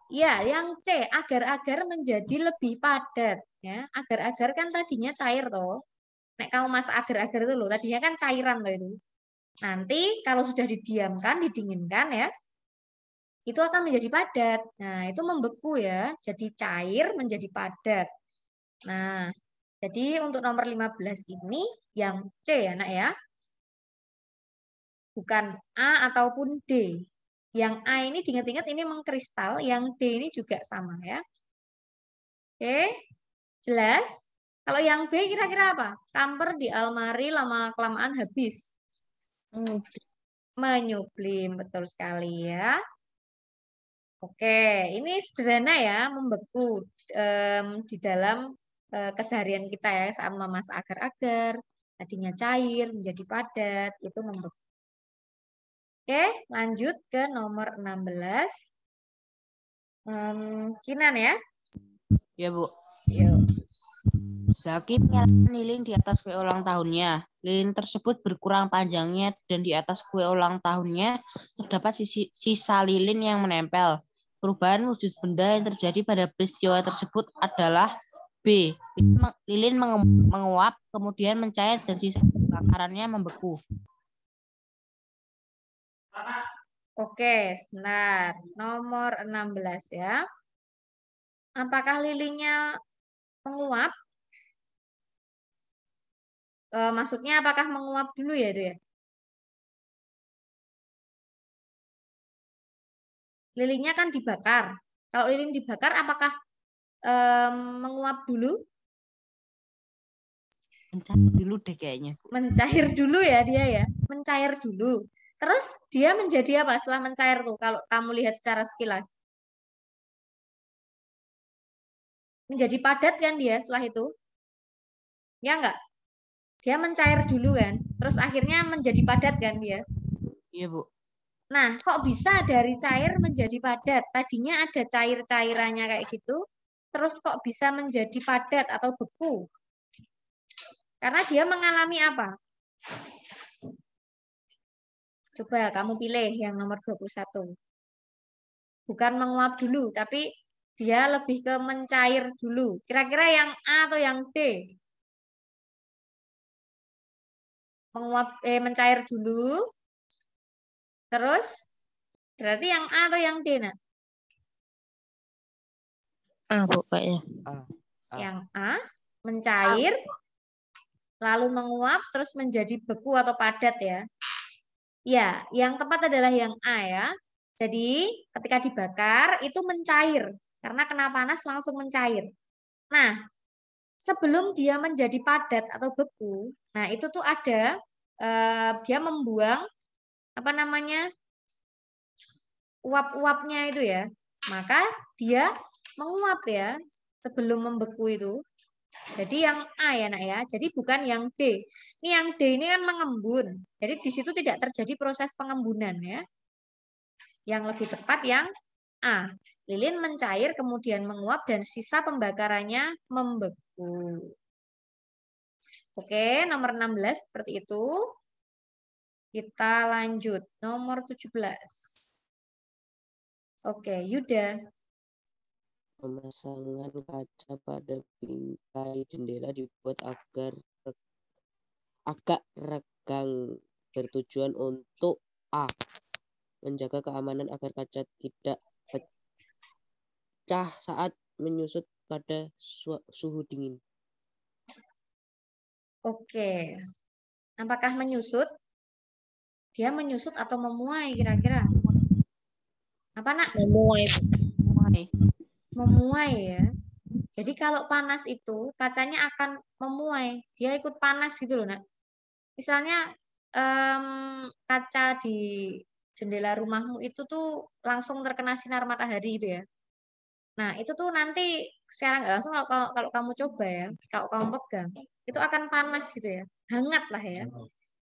Ya, yang C agar-agar menjadi lebih padat ya. Agar-agar kan tadinya cair toh. Nek kamu masak agar-agar itu loh, tadinya kan cairan loh itu. Nanti kalau sudah didiamkan, didinginkan ya, itu akan menjadi padat. Nah, itu membeku ya. Jadi cair menjadi padat. Nah, jadi untuk nomor 15 ini yang C ya, Nak ya. Bukan A ataupun D. Yang A ini diingat-ingat ini mengkristal, yang D ini juga sama ya. Oke, jelas? Kalau yang B kira-kira apa? Kamper di almari lama-kelamaan habis. Menyublim, betul sekali ya. Oke, ini sederhana ya, membeku di dalam keseharian kita ya, saat memasak agar-agar, tadinya cair, menjadi padat, itu membeku. Oke, lanjut ke nomor 16. Kinan ya. Ya, Bu. Yuk. Zaki menyalakan lilin di atas kue ulang tahunnya. Lilin tersebut berkurang panjangnya dan di atas kue ulang tahunnya terdapat sisa lilin yang menempel. Perubahan wujud benda yang terjadi pada peristiwa tersebut adalah B. Lilin menguap, kemudian mencair dan sisa bakarannya membeku. Oke, sebentar. Nomor 16 ya. Apakah lilinnya menguap? Maksudnya apakah menguap dulu ya itu ya? Lilinnya kan dibakar. Kalau lilin dibakar apakah menguap dulu? Mencair dulu deh kayaknya. Mencair dulu ya dia ya. Mencair dulu. Terus dia menjadi apa setelah mencair tuh? Kalau kamu lihat secara sekilas. Menjadi padat kan dia setelah itu? Ya enggak? Dia mencair dulu kan? Terus akhirnya menjadi padat kan dia? Iya, Bu. Nah, kok bisa dari cair menjadi padat? Tadinya ada cair-cairannya kayak gitu, terus kok bisa menjadi padat atau beku? Karena dia mengalami apa? Coba kamu pilih yang nomor 21. Bukan menguap dulu, tapi dia lebih ke mencair dulu. Kira-kira yang A atau yang D? Mencair dulu. Terus berarti yang A atau yang D, Nak? A, Bu, kayaknya. Yang A, mencair, lalu menguap, terus menjadi beku atau padat ya. Ya, yang tepat adalah yang A ya. Jadi ketika dibakar itu mencair. Karena kena panas langsung mencair. Nah, sebelum dia menjadi padat atau beku, nah itu tuh ada, dia membuang, apa namanya, uap-uapnya itu ya. Maka dia menguap ya, sebelum membeku itu. Jadi yang A ya, Nak ya. Jadi bukan yang D. Ini yang D ini kan mengembun. Jadi di situ tidak terjadi proses pengembunan ya. Yang lebih tepat yang A. Lilin mencair kemudian menguap dan sisa pembakarannya membeku. Oke, nomor 16 seperti itu. Kita lanjut nomor 17. Oke, Yuda. Pemasangan kaca pada bingkai jendela dibuat agak regang bertujuan untuk A. Menjaga keamanan agar kaca tidak pecah saat menyusut pada suhu dingin. Oke. Apakah menyusut? Dia menyusut atau memuai kira-kira? Apa, Nak? Memuai. Memuai ya. Jadi kalau panas itu kacanya akan memuai. Dia ikut panas gitu loh, Nak. Misalnya kaca di jendela rumahmu itu tuh langsung terkena sinar matahari gitu ya. Nah, itu tuh nanti secara nggak langsung kalau kamu coba ya, kalau kamu pegang, itu akan panas gitu ya. Hangat lah ya.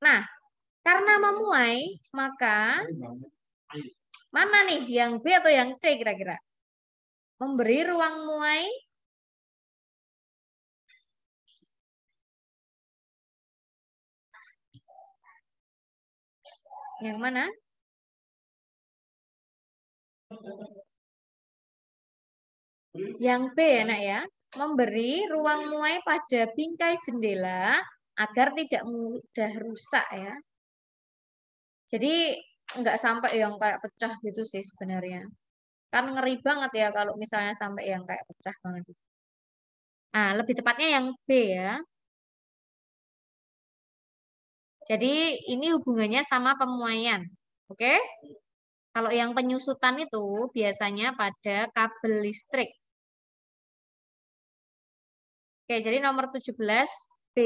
Nah, karena memuai, maka mana nih yang B atau yang C kira-kira? Memberi ruang muai. Yang mana? Yang B ya, Nak ya. Memberi ruang muai pada bingkai jendela agar tidak mudah rusak ya. Jadi nggak sampai yang kayak pecah gitu sih sebenarnya. Kan ngeri banget ya kalau misalnya sampai yang kayak pecah banget. Nah, lebih tepatnya yang B ya. Jadi ini hubungannya sama pemuaian. Oke? Kalau yang penyusutan itu biasanya pada kabel listrik. Oke, jadi nomor 17B.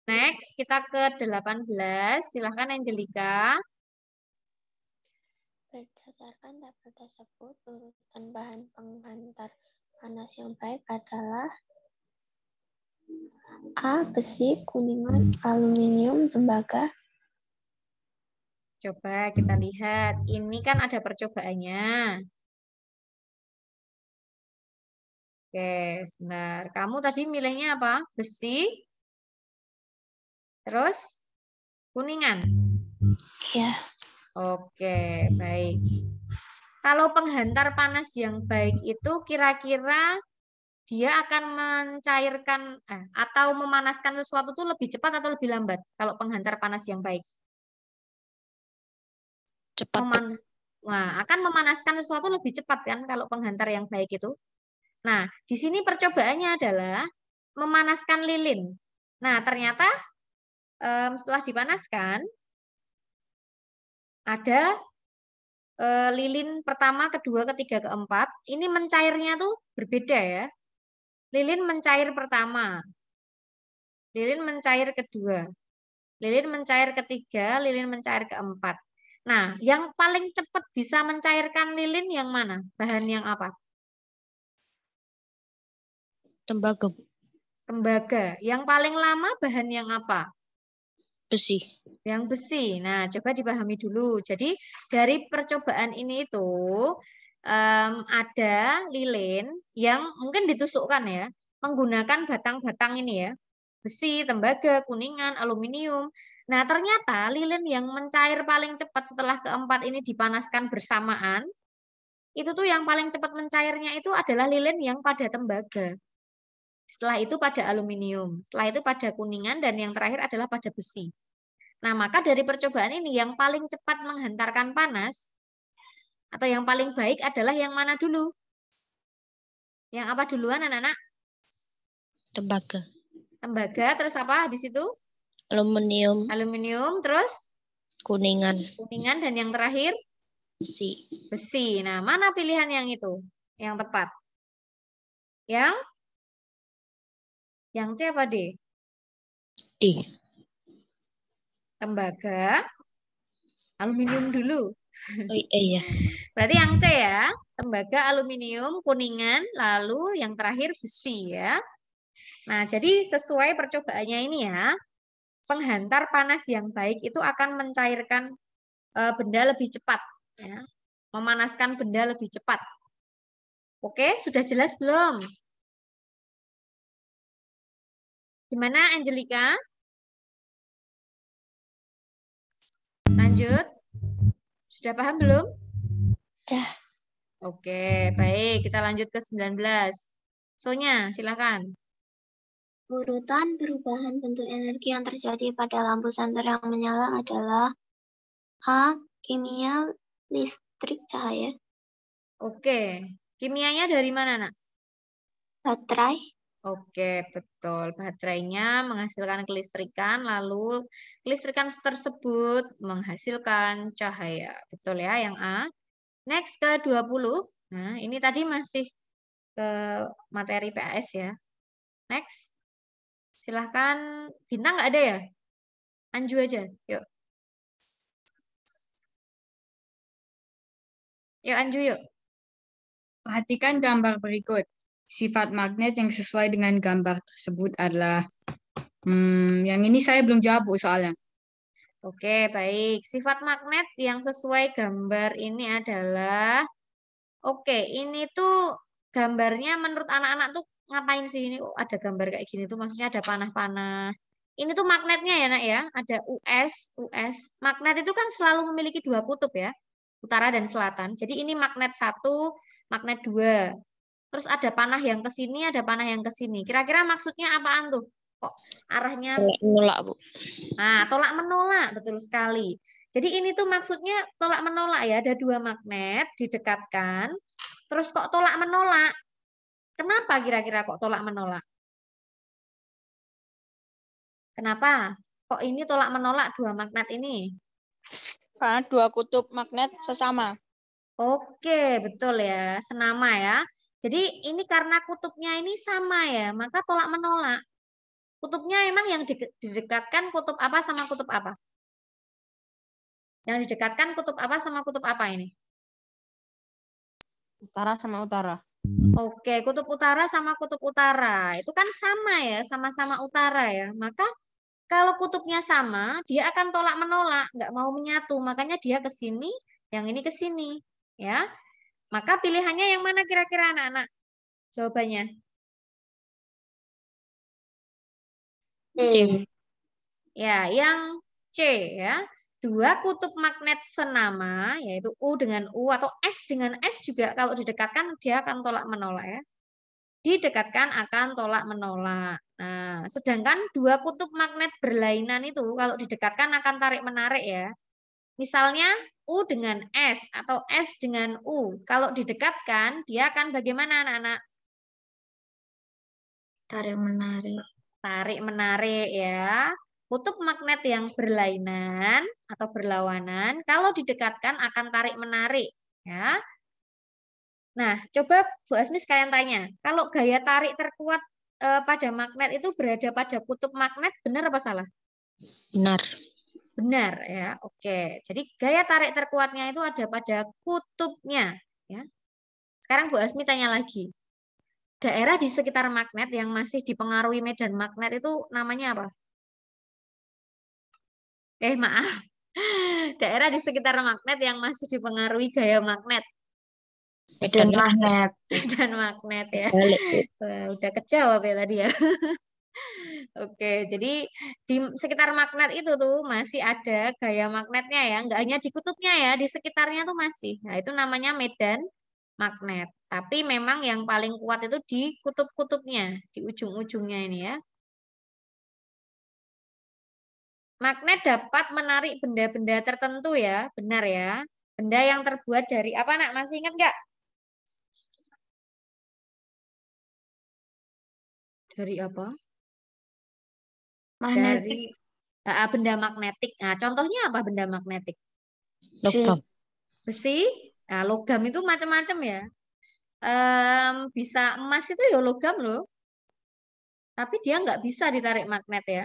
Next, kita ke 18. Silahkan Angelika. Berdasarkan tabel tersebut, urutan bahan penghantar panas yang baik adalah A. Besi, kuningan, aluminium, tembaga. Coba kita lihat. Ini kan ada percobaannya. Oke, sebentar. Kamu tadi milihnya apa? Besi. Terus kuningan. Ya. Oke, baik. Kalau penghantar panas yang baik itu kira-kira dia akan mencairkan atau memanaskan sesuatu itu lebih cepat atau lebih lambat kalau penghantar panas yang baik? Cepat. Nah, akan memanaskan sesuatu lebih cepat kan kalau penghantar yang baik itu. Nah, di sini percobaannya adalah memanaskan lilin. Nah, ternyata setelah dipanaskan ada lilin pertama, kedua, ketiga, keempat. Ini mencairnya tuh berbeda ya. Lilin mencair pertama, lilin mencair kedua, lilin mencair ketiga, lilin mencair keempat. Nah, yang paling cepat bisa mencairkan lilin yang mana? Bahan yang apa? Tembaga. Tembaga. Yang paling lama bahan yang apa? Besi. Yang besi. Nah, coba dipahami dulu. Jadi, dari percobaan ini itu ada lilin yang mungkin ditusukkan ya, menggunakan batang-batang ini ya. Besi, tembaga, kuningan, aluminium. Nah, ternyata lilin yang mencair paling cepat setelah keempat ini dipanaskan bersamaan, itu tuh yang paling cepat mencairnya itu adalah lilin yang pada tembaga. Setelah itu pada aluminium, setelah itu pada kuningan, dan yang terakhir adalah pada besi. Nah, maka dari percobaan ini yang paling cepat menghantarkan panas atau yang paling baik adalah yang mana dulu? Yang apa duluan, anak-anak? Tembaga. Tembaga, terus apa habis itu? Aluminium. Aluminium, terus? Kuningan. Kuningan, dan yang terakhir? Besi. Besi. Nah, mana pilihan yang itu? Yang tepat? Yang C apa D? D. Tembaga, aluminium dulu. Oh iya. Berarti yang C ya. Tembaga, aluminium, kuningan, lalu yang terakhir besi ya. Nah, jadi sesuai percobaannya ini ya, penghantar panas yang baik itu akan mencairkan benda lebih cepat, ya. Memanaskan benda lebih cepat. Oke, sudah jelas belum? Gimana, Angelika? Lanjut. Sudah paham belum? Sudah. Oke, baik. Kita lanjut ke 19. Sonya, silakan. Urutan perubahan bentuk energi yang terjadi pada lampu senter yang menyala adalah A. Kimia, listrik, cahaya. Oke. Kimianya dari mana, Nak? Baterai. Oke, betul. Baterainya menghasilkan kelistrikan, lalu kelistrikan tersebut menghasilkan cahaya. Betul ya, yang A. Next ke 20. Nah, ini tadi masih ke materi PAS ya. Next. Silahkan. Bintang nggak ada ya? Anju aja. Yuk. Yuk, Anju yuk. Perhatikan gambar berikut. Sifat magnet yang sesuai dengan gambar tersebut adalah yang ini saya belum jawab Bu, soalnya. Oke, baik. Sifat magnet yang sesuai gambar ini adalah ini tuh gambarnya menurut anak-anak tuh ngapain sih ini? Ada gambar kayak gini tuh maksudnya ada panah-panah. Ini tuh magnetnya ya, Nak ya. Ada US. Magnet itu kan selalu memiliki dua kutub ya. Utara dan selatan. Jadi ini magnet 1, magnet 2. Terus ada panah yang ke sini, ada panah yang ke sini. Kira-kira maksudnya apaan tuh? Kok arahnya Menolak, Bu. Nah, tolak menolak, betul sekali. Jadi ini tuh maksudnya tolak menolak ya, ada dua magnet didekatkan. Terus kok tolak menolak? Kenapa kira-kira kok tolak menolak? Kenapa? Kok ini tolak menolak dua magnet ini? Karena dua kutub magnet sesama. Oke, betul ya, senama ya. Jadi ini karena kutubnya ini sama ya, maka tolak menolak. Kutubnya emang yang didekatkan kutub apa sama kutub apa? Yang didekatkan kutub apa sama kutub apa ini? Utara sama utara. Oke, kutub utara sama kutub utara. Itu kan sama ya, sama-sama utara ya. Maka kalau kutubnya sama, dia akan tolak menolak, nggak mau menyatu. Makanya dia ke sini, yang ini ke sini. Ya. Maka pilihannya yang mana kira-kira anak-anak? Jawabannya. Ya, yang C ya. Dua kutub magnet senama, yaitu U dengan U atau S dengan S juga kalau didekatkan dia akan tolak menolak ya. Didekatkan akan tolak menolak. Nah, sedangkan dua kutub magnet berlainan itu kalau didekatkan akan tarik menarik ya. Misalnya U dengan S atau S dengan U. Kalau didekatkan dia akan bagaimana anak-anak? Tarik menarik. Tarik menarik ya. Kutub magnet yang berlainan atau berlawanan kalau didekatkan akan tarik menarik ya. Nah, coba Bu Asmi sekalian tanya, kalau gaya tarik terkuat pada magnet itu berada pada kutub magnet, benar apa salah? Benar. Benar ya. Oke. Jadi gaya tarik terkuatnya itu ada pada kutubnya ya. Sekarang Bu Asmi tanya lagi. Daerah di sekitar magnet yang masih dipengaruhi medan magnet itu namanya apa? Maaf. Daerah di sekitar magnet yang masih dipengaruhi gaya magnet. Medan magnet. Medan magnet ya. Balik. Udah kejawab ya tadi ya. Oke, jadi di sekitar magnet itu tuh masih ada gaya magnetnya ya. Nggak hanya di kutubnya ya, di sekitarnya tuh masih. Nah, itu namanya medan magnet. Tapi memang yang paling kuat itu di kutub-kutubnya, di ujung-ujungnya ini ya. Magnet dapat menarik benda-benda tertentu ya, benar ya. Benda yang terbuat dari apa, Nak? Masih ingat nggak? Dari apa? Magnetik. Dari benda magnetik. Nah, contohnya apa benda magnetik? Logam. Besi. Nah, logam itu macam-macam ya. Bisa emas itu ya logam loh. Tapi dia nggak bisa ditarik magnet ya.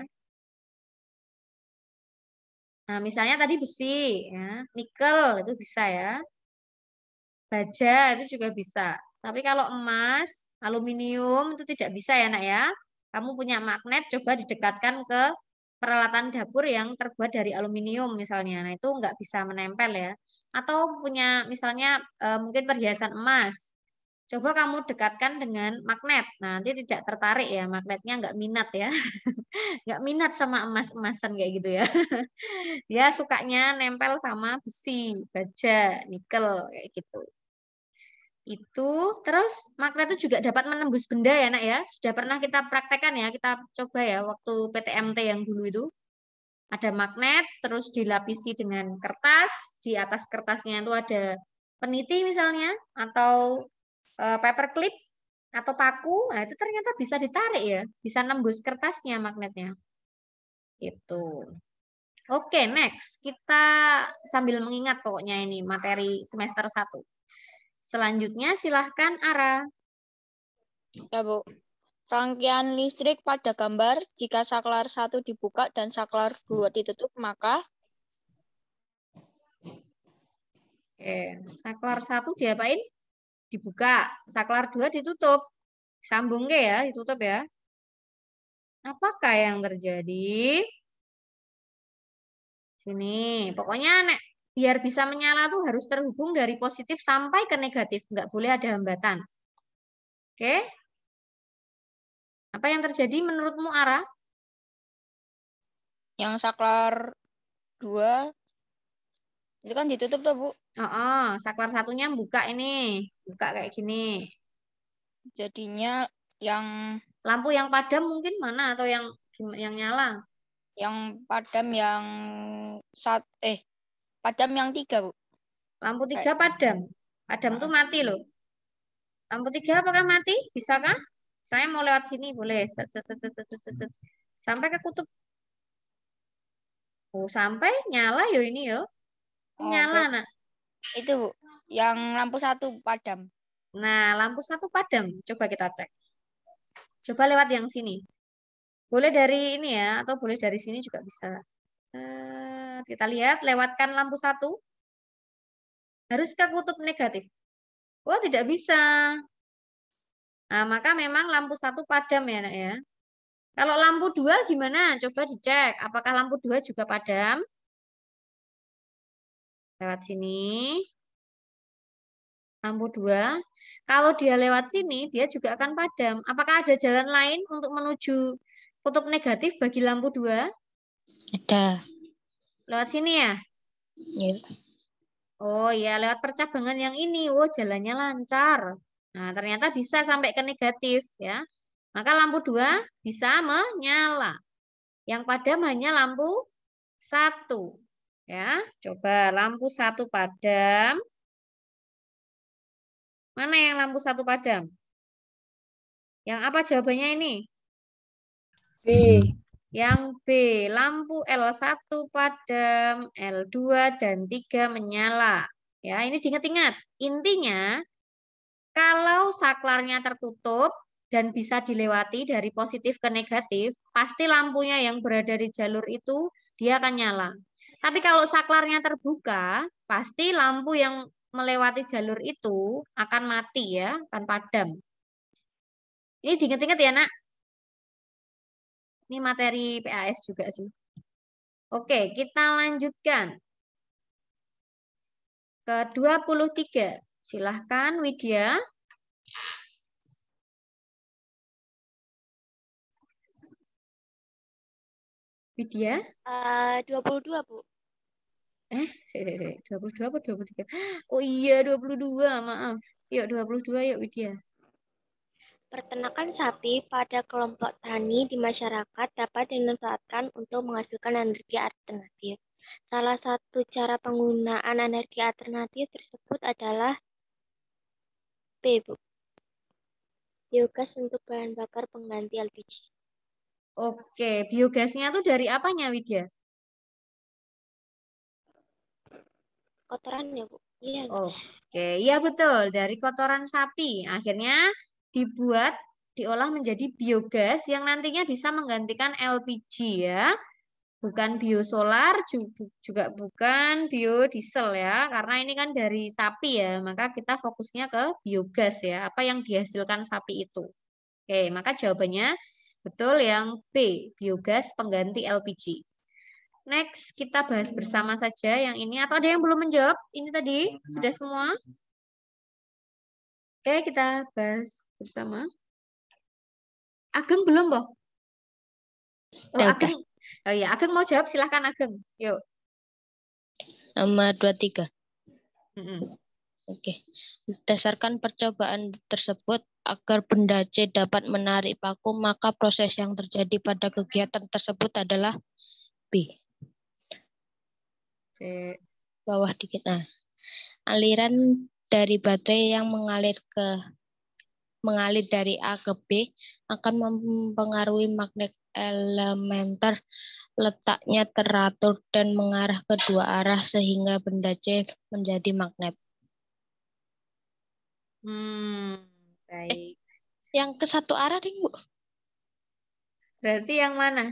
Nah, misalnya tadi besi, ya, nikel itu bisa ya. Baja itu juga bisa. Tapi kalau emas, aluminium itu tidak bisa ya, Nak ya. Kamu punya magnet, coba didekatkan ke peralatan dapur yang terbuat dari aluminium misalnya. Nah, itu nggak bisa menempel ya. Atau punya misalnya mungkin perhiasan emas. Coba kamu dekatkan dengan magnet. Nah, nanti tidak tertarik ya, magnetnya nggak minat ya. Nggak minat sama emas-emasan kayak gitu ya. Dia sukanya nempel sama besi, baja, nikel kayak gitu. Itu terus magnet itu juga dapat menembus benda ya, Nak ya. Sudah pernah kita praktekkan ya, kita coba ya waktu PTMT yang dulu itu. Ada magnet terus dilapisi dengan kertas, di atas kertasnya itu ada peniti misalnya, atau paperclip, atau paku, nah itu ternyata bisa ditarik ya, bisa nembus kertasnya magnetnya. Itu. Oke, next. Kita sambil mengingat pokoknya ini materi semester 1. Selanjutnya silahkan Ara. Ya, Bu. Rangkaian listrik pada gambar, jika saklar 1 dibuka dan saklar 2 ditutup, maka saklar 1 diapain? Dibuka. Saklar 2 ditutup. Sambung ke ya, ditutup ya. Apakah yang terjadi? Sini, pokoknya biar bisa menyala tuh harus terhubung dari positif sampai ke negatif. Nggak boleh ada hambatan. Oke? Apa yang terjadi menurutmu, Ara? yang saklar 2 itu kan ditutup tuh, Bu. Saklar satunya buka ini. Buka kayak gini. Jadinya yang lampu yang padam mungkin mana atau yang nyala? Yang padam yang padam yang 3, Bu. Lampu 3 padam. Padam tuh mati loh. Lampu 3 apakah mati? Bisakah? Saya mau lewat sini boleh. Sampai ke kutub. Oh, sampai nyala yo ini yo. Nyala, Nak. Itu, Bu. Yang lampu 1 padam. Nah, lampu 1 padam. Coba kita cek. Coba lewat yang sini. Boleh dari ini ya, atau boleh dari sini juga bisa. Kita lihat, lewatkan lampu 1. Harus ke kutub negatif. Oh, tidak bisa. Nah, maka memang lampu 1 padam ya, Nak ya. Kalau lampu 2 gimana? Coba dicek. Apakah lampu 2 juga padam? Lewat sini. Lampu 2. Kalau dia lewat sini, dia juga akan padam. Apakah ada jalan lain untuk menuju kutub negatif bagi lampu 2? Ada. Lewat sini ya? Iya. Oh ya, lewat percabangan yang ini. Oh, jalannya lancar. Nah, ternyata bisa sampai ke negatif ya. Maka lampu 2 bisa menyala. Yang padam hanya lampu 1. Ya, coba lampu 1 padam. Mana yang lampu 1 padam? Yang apa jawabannya ini? B. Yang B, lampu L1 padam, L2 dan 3 menyala. Ya, ini diingat-ingat. Intinya, kalau saklarnya tertutup dan bisa dilewati dari positif ke negatif, pasti lampunya yang berada di jalur itu dia akan nyala. Tapi kalau saklarnya terbuka, pasti lampu yang melewati jalur itu akan mati ya, akan padam. Ini diingat-ingat ya, Nak. Ini materi PAS juga sih. Oke, kita lanjutkan. Ke 23. Silahkan, Widya. Widya? 22, Bu. 22 apa 23? Oh iya, 22, maaf. Yuk, 22, yuk Widya. Peternakan sapi pada kelompok tani di masyarakat dapat dimanfaatkan untuk menghasilkan energi alternatif. Salah satu cara penggunaan energi alternatif tersebut adalah B, Bu. Biogas untuk bahan bakar pengganti LPG. Oke, biogasnya tuh dari apanya, Widya? Kotoran ya, Bu? Iya. Oke, iya betul. Dari kotoran sapi. Akhirnya diolah menjadi biogas yang nantinya bisa menggantikan LPG ya. Bukan biosolar, juga bukan biodiesel ya. Karena ini kan dari sapi ya, maka kita fokusnya ke biogas ya. Apa yang dihasilkan sapi itu. Oke, maka jawabannya betul yang B, biogas pengganti LPG. Next, kita bahas bersama saja yang ini. Atau ada yang belum menjawab? Ini tadi sudah semua? Oke, kita bahas bersama. Ageng belum, Boh? Oh, Ageng. Oh iya, Ageng mau jawab, silahkan Ageng. Yuk. Nomor 23. Oke. Berdasarkan percobaan tersebut, agar benda C dapat menarik paku, maka proses yang terjadi pada kegiatan tersebut adalah B. Oke. Bawah dikit. Nah, aliran dari baterai yang mengalir dari A ke B akan mempengaruhi magnet elementer. Letaknya teratur dan mengarah ke dua arah sehingga benda C menjadi magnet. Baik. Yang ke satu arah nih, Bu. Berarti yang mana?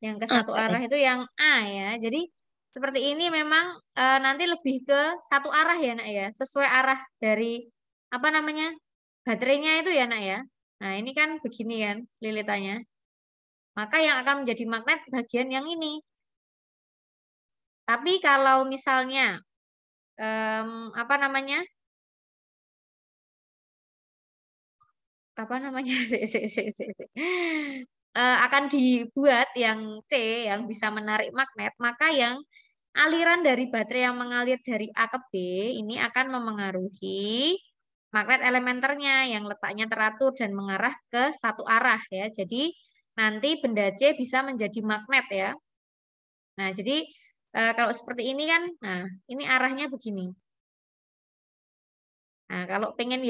Yang ke satu arah itu yang A ya. Jadi seperti ini memang nanti lebih ke satu arah ya nak ya. Sesuai arah dari apa namanya baterainya itu ya nak ya. Nah ini kan begini kan lilitannya. Maka yang akan menjadi magnet bagian yang ini. Tapi kalau misalnya apa namanya akan dibuat yang C yang bisa menarik magnet, maka yang aliran dari baterai yang mengalir dari A ke B ini akan memengaruhi magnet elementernya yang letaknya teratur dan mengarah ke satu arah ya. Jadi nanti benda C bisa menjadi magnet ya. Nah, jadi kalau seperti ini kan, nah ini arahnya begini. Nah, kalau pengen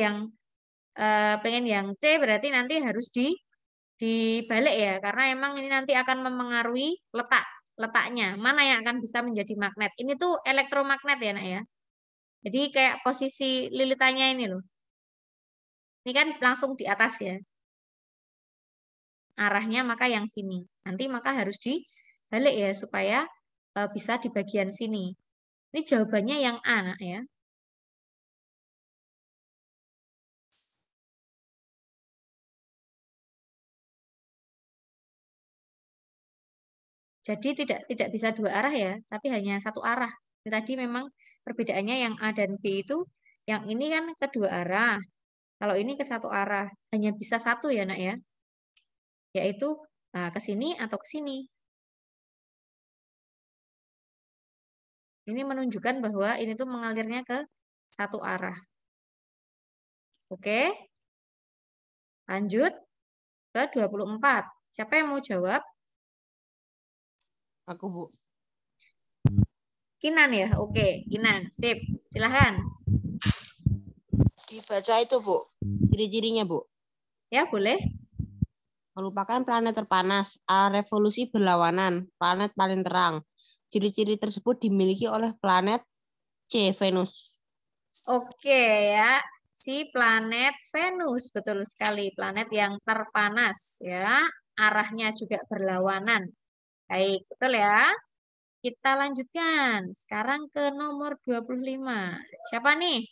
yang C berarti nanti harus dibalik ya, karena emang ini nanti akan memengaruhi letaknya. Mana yang akan bisa menjadi magnet? Ini tuh elektromagnet ya, nak ya. Jadi kayak posisi lilitannya ini loh. Ini kan langsung di atas ya. Arahnya maka yang sini. Nanti maka harus dibalik ya supaya bisa di bagian sini. Ini jawabannya yang A, nak ya. Jadi tidak bisa dua arah ya, tapi hanya satu arah. Ini tadi memang perbedaannya yang A dan B itu, yang ini kan kedua arah. Kalau ini ke satu arah, hanya bisa satu ya nak ya. Yaitu ke sini atau ke sini. Ini menunjukkan bahwa ini tuh mengalirnya ke satu arah. Oke. Lanjut ke 24. Siapa yang mau jawab? Aku, Bu. Kinan ya? Oke, Kinan. Sip. Silahkan. Dibaca itu, Bu. Ciri-cirinya, Bu. Ya, boleh. Merupakan planet terpanas. A. Revolusi berlawanan. Planet paling terang. Ciri-ciri tersebut dimiliki oleh planet C. Venus. Oke ya. Si planet Venus. Betul sekali. Planet yang terpanas ya. Arahnya juga berlawanan. Baik, betul ya. Kita lanjutkan. Sekarang ke nomor 25. Siapa nih?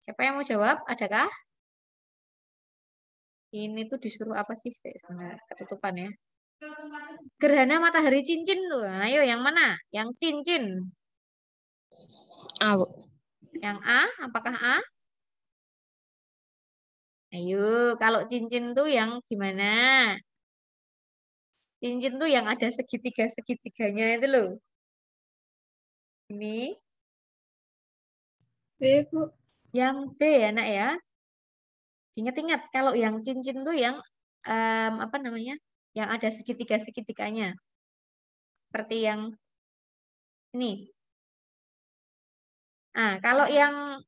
Siapa yang mau jawab? Adakah? Ini tuh disuruh apa sih? Ketutupan ya. Gerhana matahari cincin tuh. Ayo yang mana? Yang cincin. A, Bu. Yang A, apakah A? Ayo, kalau cincin tuh yang gimana? Cincin tuh yang ada segitiga-segitiganya itu loh. Ini. B, Bu. Yang B ya, nak ya. Ingat-ingat, kalau yang cincin tuh yang apa namanya? Yang ada segitiga-segitiganya. Seperti yang ini. Nah, kalau yang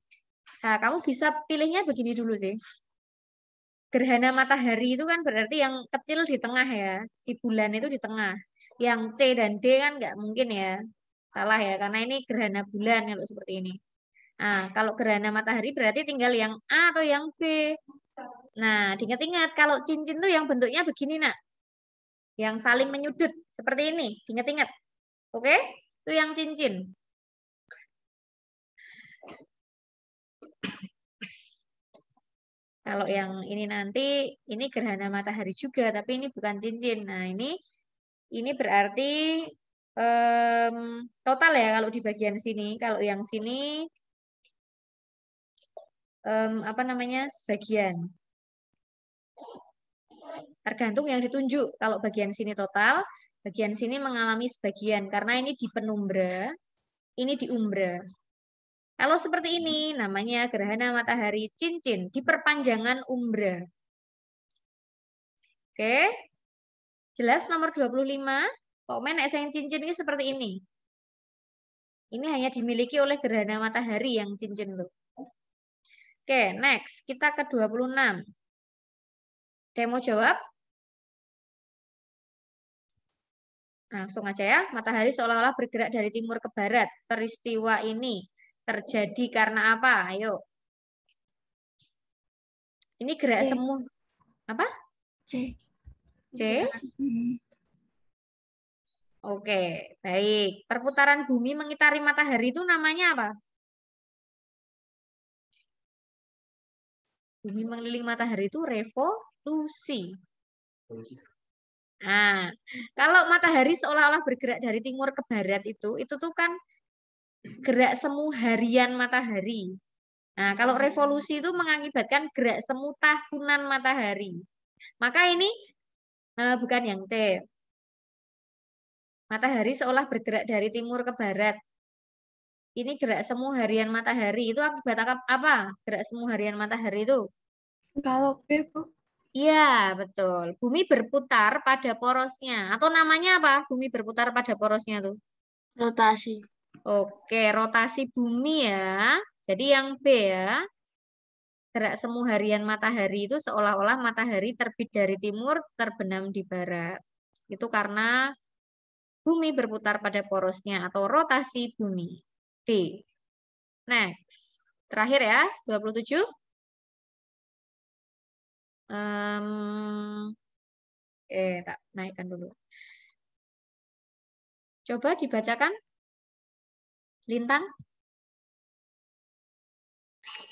kamu bisa pilihnya begini dulu sih. Gerhana matahari itu kan berarti yang kecil di tengah ya. Si bulan itu di tengah. Yang C dan D kan nggak mungkin ya. Salah ya, karena ini gerhana bulan kalau seperti ini. Nah, kalau gerhana matahari berarti tinggal yang A atau yang B. Nah, diingat-ingat kalau cincin tuh yang bentuknya begini, nak. Yang saling menyudut seperti ini. Diingat-ingat. Oke? Itu yang cincin. Kalau yang ini nanti, ini gerhana matahari juga, tapi ini bukan cincin. Nah, ini berarti total ya kalau di bagian sini. Kalau yang sini, apa namanya, sebagian. Tergantung yang ditunjuk. Kalau bagian sini total, bagian sini mengalami sebagian. Karena ini di penumbra, ini di umbra. Kalau seperti ini, namanya gerhana matahari cincin di perpanjangan umbra. Oke, jelas nomor 25. Pokoknya nek sing cincin ini seperti ini. Ini hanya dimiliki oleh gerhana matahari yang cincin tuh. Oke, next. Kita ke 26. Ada yang mau jawab? Langsung aja ya. Matahari seolah-olah bergerak dari timur ke barat. Peristiwa ini terjadi karena apa? Ayo. Ini gerak semu. Apa? C. C. Oke, baik. Perputaran bumi mengitari matahari itu namanya apa? Bumi mengelilingi matahari itu revolusi. Nah, kalau matahari seolah-olah bergerak dari timur ke barat itu tuh kan gerak semu harian matahari. Nah, kalau revolusi itu mengakibatkan gerak semu tahunan matahari. Maka ini bukan yang C. Matahari seolah bergerak dari timur ke barat. Ini gerak semu harian matahari. Itu akibat apa? Gerak semu harian matahari itu. Kalau B, Bu. Iya, betul. Bumi berputar pada porosnya. Atau namanya apa? Bumi berputar pada porosnya tuh. Rotasi. Oke, rotasi bumi ya. Jadi yang B ya. Gerak semu harian matahari itu seolah-olah matahari terbit dari timur, terbenam di barat. Itu karena bumi berputar pada porosnya atau rotasi bumi. D. Next. Terakhir ya, 27. Tak naikkan dulu. Coba dibacakan. Lintang.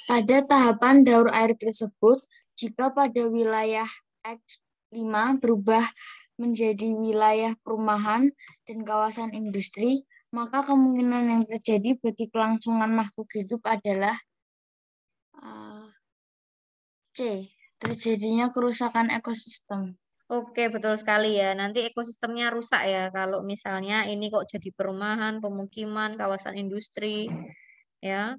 Pada tahapan daur air tersebut, jika pada wilayah X5 berubah menjadi wilayah perumahan dan kawasan industri, maka kemungkinan yang terjadi bagi kelangsungan makhluk hidup adalah C. Terjadinya kerusakan ekosistem. Oke, betul sekali ya. Nanti ekosistemnya rusak ya. Kalau misalnya ini kok jadi perumahan, pemukiman, kawasan industri, ya.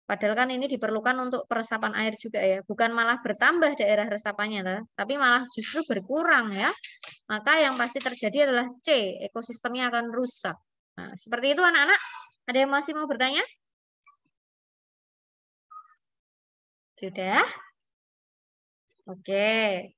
Padahal kan ini diperlukan untuk peresapan air juga ya. Bukan malah bertambah daerah resapannya, tapi malah justru berkurang ya. Maka yang pasti terjadi adalah C. Ekosistemnya akan rusak. Nah, seperti itu anak-anak. Ada yang masih mau bertanya? Sudah? Oke.